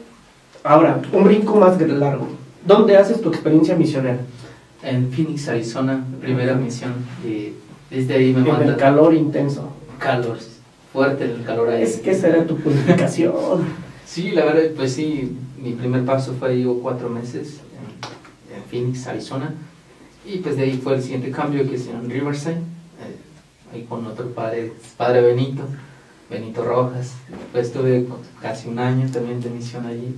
[SPEAKER 1] Ahora, un brinco más largo. ¿Dónde haces tu experiencia misionera?
[SPEAKER 2] En Phoenix, Arizona, primera misión. Y desde ahí me
[SPEAKER 1] En
[SPEAKER 2] mandan.
[SPEAKER 1] el calor intenso.
[SPEAKER 2] Calor, fuerte el calor ahí.
[SPEAKER 1] Es que esa era tu purificación.
[SPEAKER 2] Sí, la verdad, pues sí, mi primer paso fue ahí 4 meses en Phoenix, Arizona. Y pues de ahí fue el siguiente cambio, que es en Riverside, ahí con otro padre Benito Rojas. Pues estuve casi 1 año también de misión allí.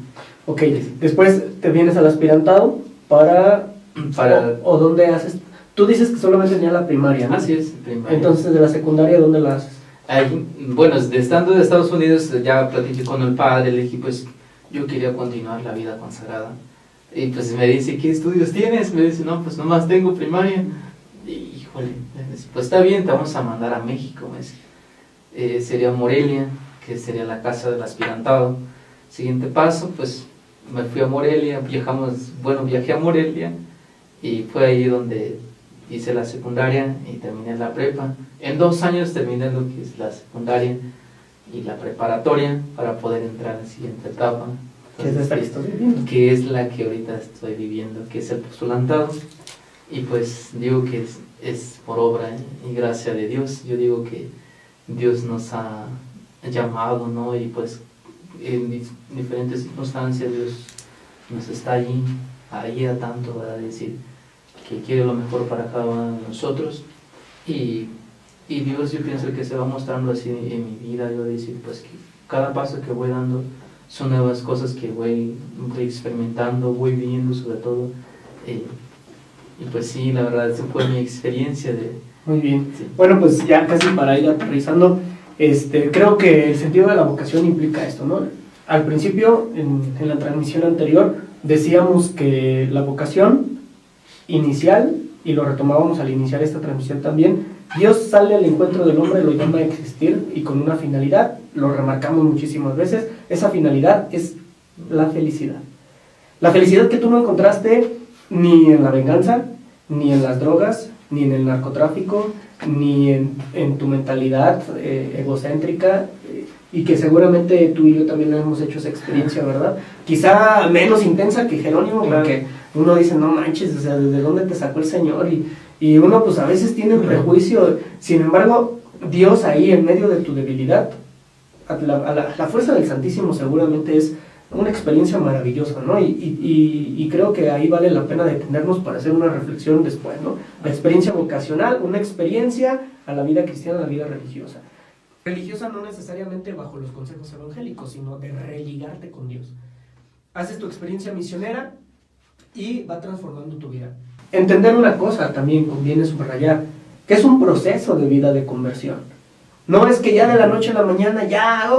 [SPEAKER 1] Ok, después te vienes al aspirantado o ¿dónde haces? Tú dices que solamente tenía la primaria, ¿no?
[SPEAKER 2] Así es, primaria.
[SPEAKER 1] Entonces, de la secundaria, ¿dónde la haces?
[SPEAKER 2] Bueno, estando en Estados Unidos, ya platiqué con el padre, le dije, pues yo quería continuar la vida consagrada. Y pues me dice, ¿qué estudios tienes? Me dice, no, pues nomás tengo primaria. Y, híjole, pues está bien, te vamos a mandar a México. Me dice. Sería Morelia, que sería la casa del aspirantado. Siguiente paso, pues me fui a Morelia, viajé a Morelia, y fue ahí donde hice la secundaria y terminé la prepa. En 2 años terminé lo que es la secundaria y la preparatoria para poder entrar a la siguiente etapa.
[SPEAKER 1] ¿Qué es esta que estás viviendo?
[SPEAKER 2] Que es la que ahorita estoy viviendo, que es el postulantado. Y pues digo que es por obra y gracia de Dios. Yo digo que Dios nos ha llamado, ¿no? Y pues en diferentes circunstancias Dios nos está ahí a tanto, ¿verdad? Decir que quiere lo mejor para cada uno de nosotros. Y Dios, yo pienso que se va mostrando así en mi vida. Yo decir, pues que cada paso que voy dando, son nuevas cosas que voy experimentando, voy viendo sobre todo. Y pues sí, la verdad, esa fue mi experiencia de...
[SPEAKER 1] Muy bien.
[SPEAKER 2] Sí.
[SPEAKER 1] Bueno, pues ya casi para ir aterrizando, creo que el sentido de la vocación implica esto, ¿no? Al principio, en la transmisión anterior, decíamos que la vocación inicial, y lo retomábamos al iniciar esta transmisión también, Dios sale al encuentro del hombre, lo llama a existir y con una finalidad, lo remarcamos muchísimas veces, esa finalidad es la felicidad. La felicidad que tú no encontraste ni en la venganza, ni en las drogas, ni en el narcotráfico, ni en tu mentalidad egocéntrica, y que seguramente tú y yo también hemos hecho esa experiencia, ¿verdad? Quizá menos intensa que Jerónimo, porque uno dice, no manches, o sea, ¿de dónde te sacó el Señor? Y uno pues a veces tiene un prejuicio. Sin embargo, Dios ahí en medio de tu debilidad, la fuerza del Santísimo seguramente es una experiencia maravillosa, ¿no? Y creo que ahí vale la pena detenernos para hacer una reflexión después, ¿no? La experiencia vocacional, una experiencia a la vida cristiana, a la vida religiosa. Religiosa no necesariamente bajo los consejos evangélicos, sino de religarte con Dios. Haces tu experiencia misionera y va transformando tu vida. Entender una cosa también conviene subrayar, que es un proceso de vida de conversión. No es que ya de la noche a la mañana ya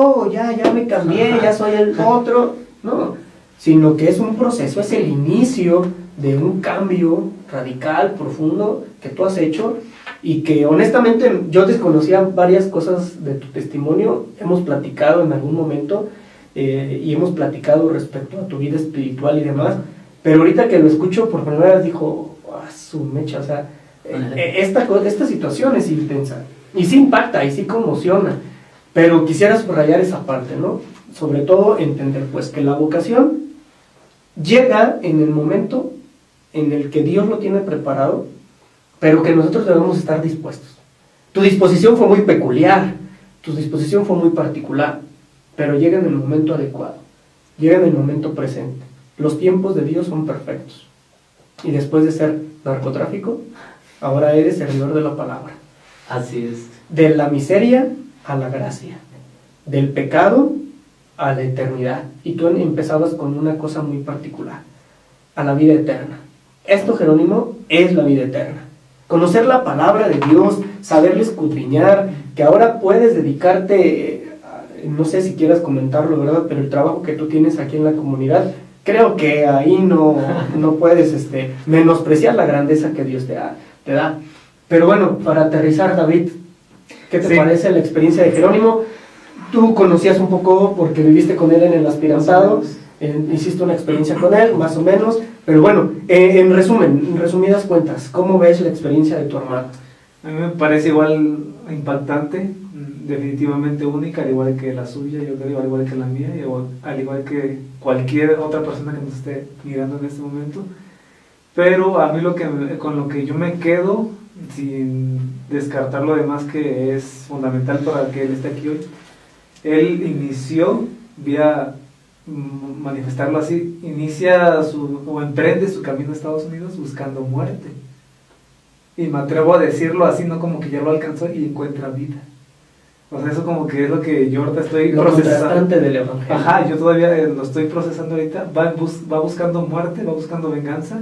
[SPEAKER 1] me cambié, ya soy el otro, no, sino que es un proceso, es el inicio de un cambio radical, profundo, que tú has hecho y que honestamente yo desconocía varias cosas de tu testimonio, hemos platicado en algún momento y hemos platicado respecto a tu vida espiritual y demás, pero ahorita que lo escucho por primera vez dijo, su mecha, o sea, esta situación es intensa. Y sí impacta, y sí conmociona, pero quisiera subrayar esa parte, ¿no? Sobre todo entender, pues, que la vocación llega en el momento en el que Dios lo tiene preparado, pero que nosotros debemos estar dispuestos. Tu disposición fue muy peculiar, tu disposición fue muy particular, pero llega en el momento adecuado, llega en el momento presente. Los tiempos de Dios son perfectos. Y después de ser narcotráfico, ahora eres servidor de la palabra.
[SPEAKER 2] Así es.
[SPEAKER 1] De la miseria a la gracia, del pecado a la eternidad. Y tú empezabas con una cosa muy particular, a la vida eterna. Esto, Jerónimo, es la vida eterna. Conocer la palabra de Dios, saberle escudriñar, que ahora puedes dedicarte, no sé si quieras comentarlo, ¿verdad? Pero el trabajo que tú tienes aquí en la comunidad, creo que ahí no puedes menospreciar la grandeza que Dios te da. Pero bueno, para aterrizar, David, ¿qué te parece la experiencia de Jerónimo? Tú conocías un poco porque viviste con él en el aspirantado, hiciste una experiencia con él, más o menos, pero bueno, en resumen, en resumidas cuentas, ¿cómo ves la experiencia de tu hermano?
[SPEAKER 3] A mí me parece igual impactante, definitivamente única, al igual que la suya, yo creo, al igual que la mía, y al igual que cualquier otra persona que nos esté mirando en este momento. Pero a mí con lo que yo me quedo, sin descartar lo demás que es fundamental para que él esté aquí hoy, él inició, voy a manifestarlo así, o emprende su camino a Estados Unidos buscando muerte. Y me atrevo a decirlo así, no como que ya lo alcanzó y encuentra vida. O sea, eso como que es lo que yo ahorita estoy
[SPEAKER 1] procesando del evangelio.
[SPEAKER 3] Ajá, yo todavía lo estoy procesando ahorita. Va buscando muerte, va buscando venganza,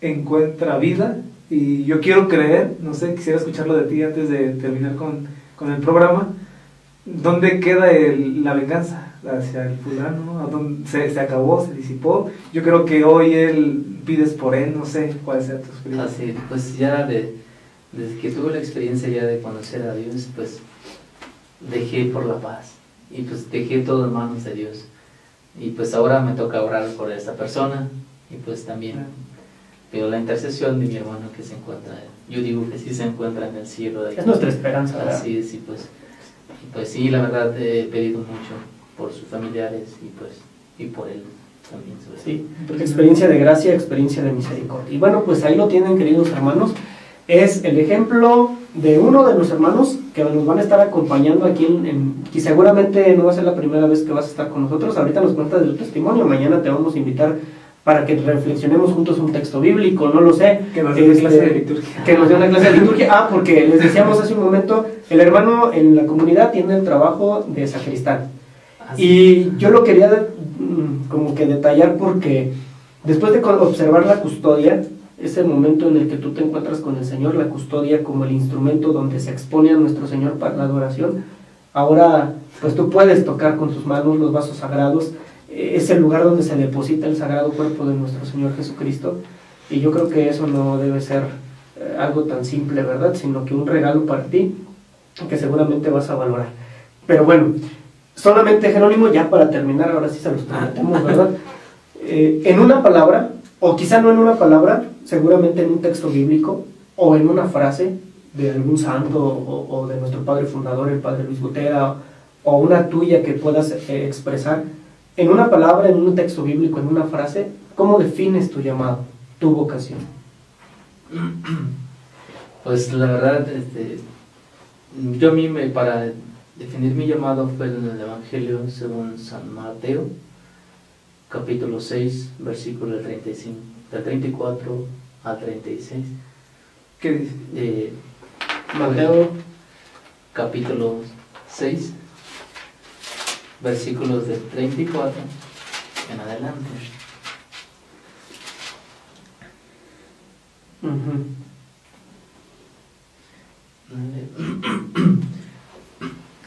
[SPEAKER 3] encuentra vida. Y yo quiero creer, no sé, quisiera escucharlo de ti antes de terminar con el programa. ¿Dónde queda la venganza hacia el fulano? ¿Dónde se acabó, se disipó? Yo creo que hoy él pides por él, no sé cuál sea tu experiencia.
[SPEAKER 2] Así, pues ya desde que tuve la experiencia ya de conocer a Dios, pues dejé por la paz y pues dejé todo en manos de Dios. Y pues ahora me toca orar por esta persona y pues también pido la intercesión de mi hermano que se encuentra, yo digo que sí se encuentra en el cielo.
[SPEAKER 1] Es nuestra esperanza, ¿verdad?
[SPEAKER 2] Así es, y pues sí, la verdad he pedido mucho por sus familiares y por él también.
[SPEAKER 1] Sí, experiencia de gracia, experiencia de misericordia. Y bueno, pues ahí lo tienen, queridos hermanos. Es el ejemplo de uno de los hermanos que nos van a estar acompañando aquí que seguramente no va a ser la primera vez que vas a estar con nosotros. Ahorita nos cuentas de tu testimonio, mañana te vamos a invitar para que reflexionemos juntos un texto bíblico, no lo sé.
[SPEAKER 3] Que nos dé una clase de liturgia.
[SPEAKER 1] Que nos dé una clase de liturgia. Porque les decíamos hace un momento, el hermano en la comunidad tiene el trabajo de sacristán. Y yo lo quería como que detallar porque después de observar la custodia, ese momento en el que tú te encuentras con el Señor, la custodia como el instrumento donde se expone a nuestro Señor para la adoración, ahora pues tú puedes tocar con tus manos los vasos sagrados, es el lugar donde se deposita el sagrado cuerpo de nuestro Señor Jesucristo, y yo creo que eso no debe ser algo tan simple, ¿verdad? Sino que un regalo para ti, que seguramente vas a valorar. Pero bueno, solamente Jerónimo, ya para terminar, ahora sí se los prometemos, ¿verdad? En una palabra, o quizá no en una palabra, seguramente en un texto bíblico, o en una frase de algún santo, o de nuestro padre fundador, el padre Luis Gutera, o una tuya que puedas expresar, en una palabra, en un texto bíblico, en una frase, ¿cómo defines tu llamado, tu vocación?
[SPEAKER 2] Pues la verdad, yo a mí para definir mi llamado fue en el Evangelio según San Mateo, capítulo 6, versículo del 35, del 34 al 36.
[SPEAKER 3] ¿Qué dice?
[SPEAKER 2] Mateo, capítulo 6, versículos del 34 en adelante.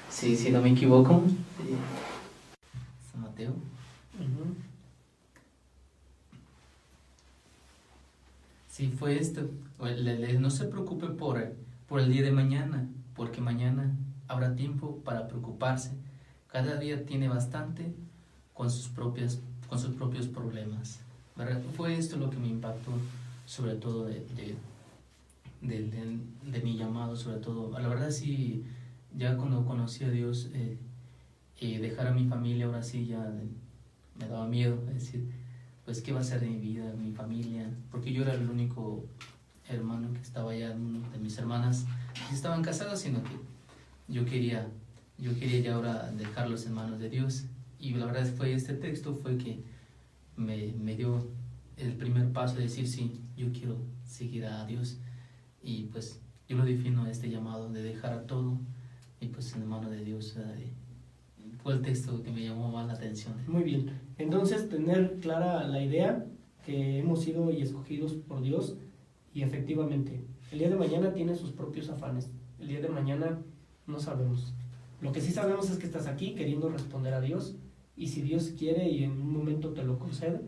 [SPEAKER 2] Sí, si no me equivoco, San Mateo. Sí, fue esto. No se preocupe por el día de mañana, porque mañana habrá tiempo para preocuparse. Cada día tiene bastante con sus propios problemas, ¿verdad? Fue esto lo que me impactó, sobre todo de mi llamado, sobre todo. La verdad sí, ya cuando conocí a Dios, dejar a mi familia, ahora sí ya me daba miedo, es decir, pues qué va a ser de mi vida, mi familia, porque yo era el único hermano que estaba allá, de mis hermanas que estaban casadas, sino que yo quería ya ahora dejarlos en manos de Dios. Y la verdad fue este texto fue que me dio el primer paso de decir sí, yo quiero seguir a Dios, y pues yo lo defino este llamado de dejar a todo y pues en manos de Dios. Fue el texto que me llamó más la atención.
[SPEAKER 1] Muy bien, entonces tener clara la idea que hemos sido y escogidos por Dios, y efectivamente el día de mañana tiene sus propios afanes, el día de mañana no sabemos. Lo que sí sabemos es que estás aquí queriendo responder a Dios, y si Dios quiere y en un momento te lo concede,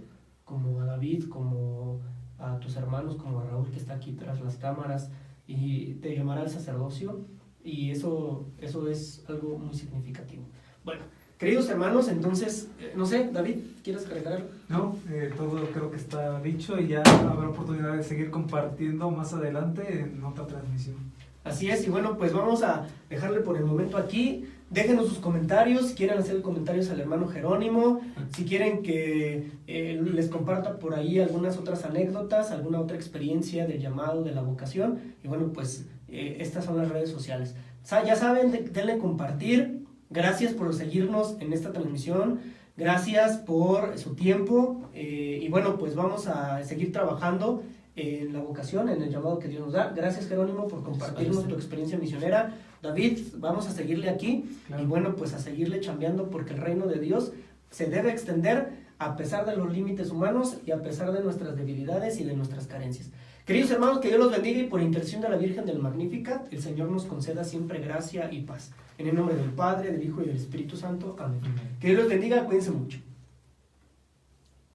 [SPEAKER 1] como a David, como a tus hermanos, como a Raúl que está aquí tras las cámaras, y te llamará al sacerdocio, y eso es algo muy significativo. Bueno, queridos hermanos, entonces, no sé, David, ¿quieres agregar algo?
[SPEAKER 3] No, todo creo que está dicho, y ya habrá oportunidad de seguir compartiendo más adelante en otra transmisión.
[SPEAKER 1] Así es, y bueno, pues vamos a dejarle por el momento aquí. Déjenos sus comentarios, si quieren hacer comentarios al hermano Jerónimo, si quieren que les comparta por ahí algunas otras anécdotas, alguna otra experiencia del llamado, de la vocación. Y bueno, pues estas son las redes sociales. Ya saben, denle compartir. Gracias por seguirnos en esta transmisión, gracias por su tiempo, y bueno, pues vamos a seguir trabajando en la vocación, en el llamado que Dios nos da. Gracias, Jerónimo, por compartirnos tu experiencia misionera. David, vamos a seguirle aquí, claro. Y bueno, pues a seguirle chambeando, porque el reino de Dios se debe extender a pesar de los límites humanos y a pesar de nuestras debilidades y de nuestras carencias. Queridos hermanos, que Dios los bendiga, y por intercesión de la Virgen del Magnificat, el Señor nos conceda siempre gracia y paz. En el nombre del Padre, del Hijo y del Espíritu Santo. Amén. Que Dios los bendiga, cuídense mucho.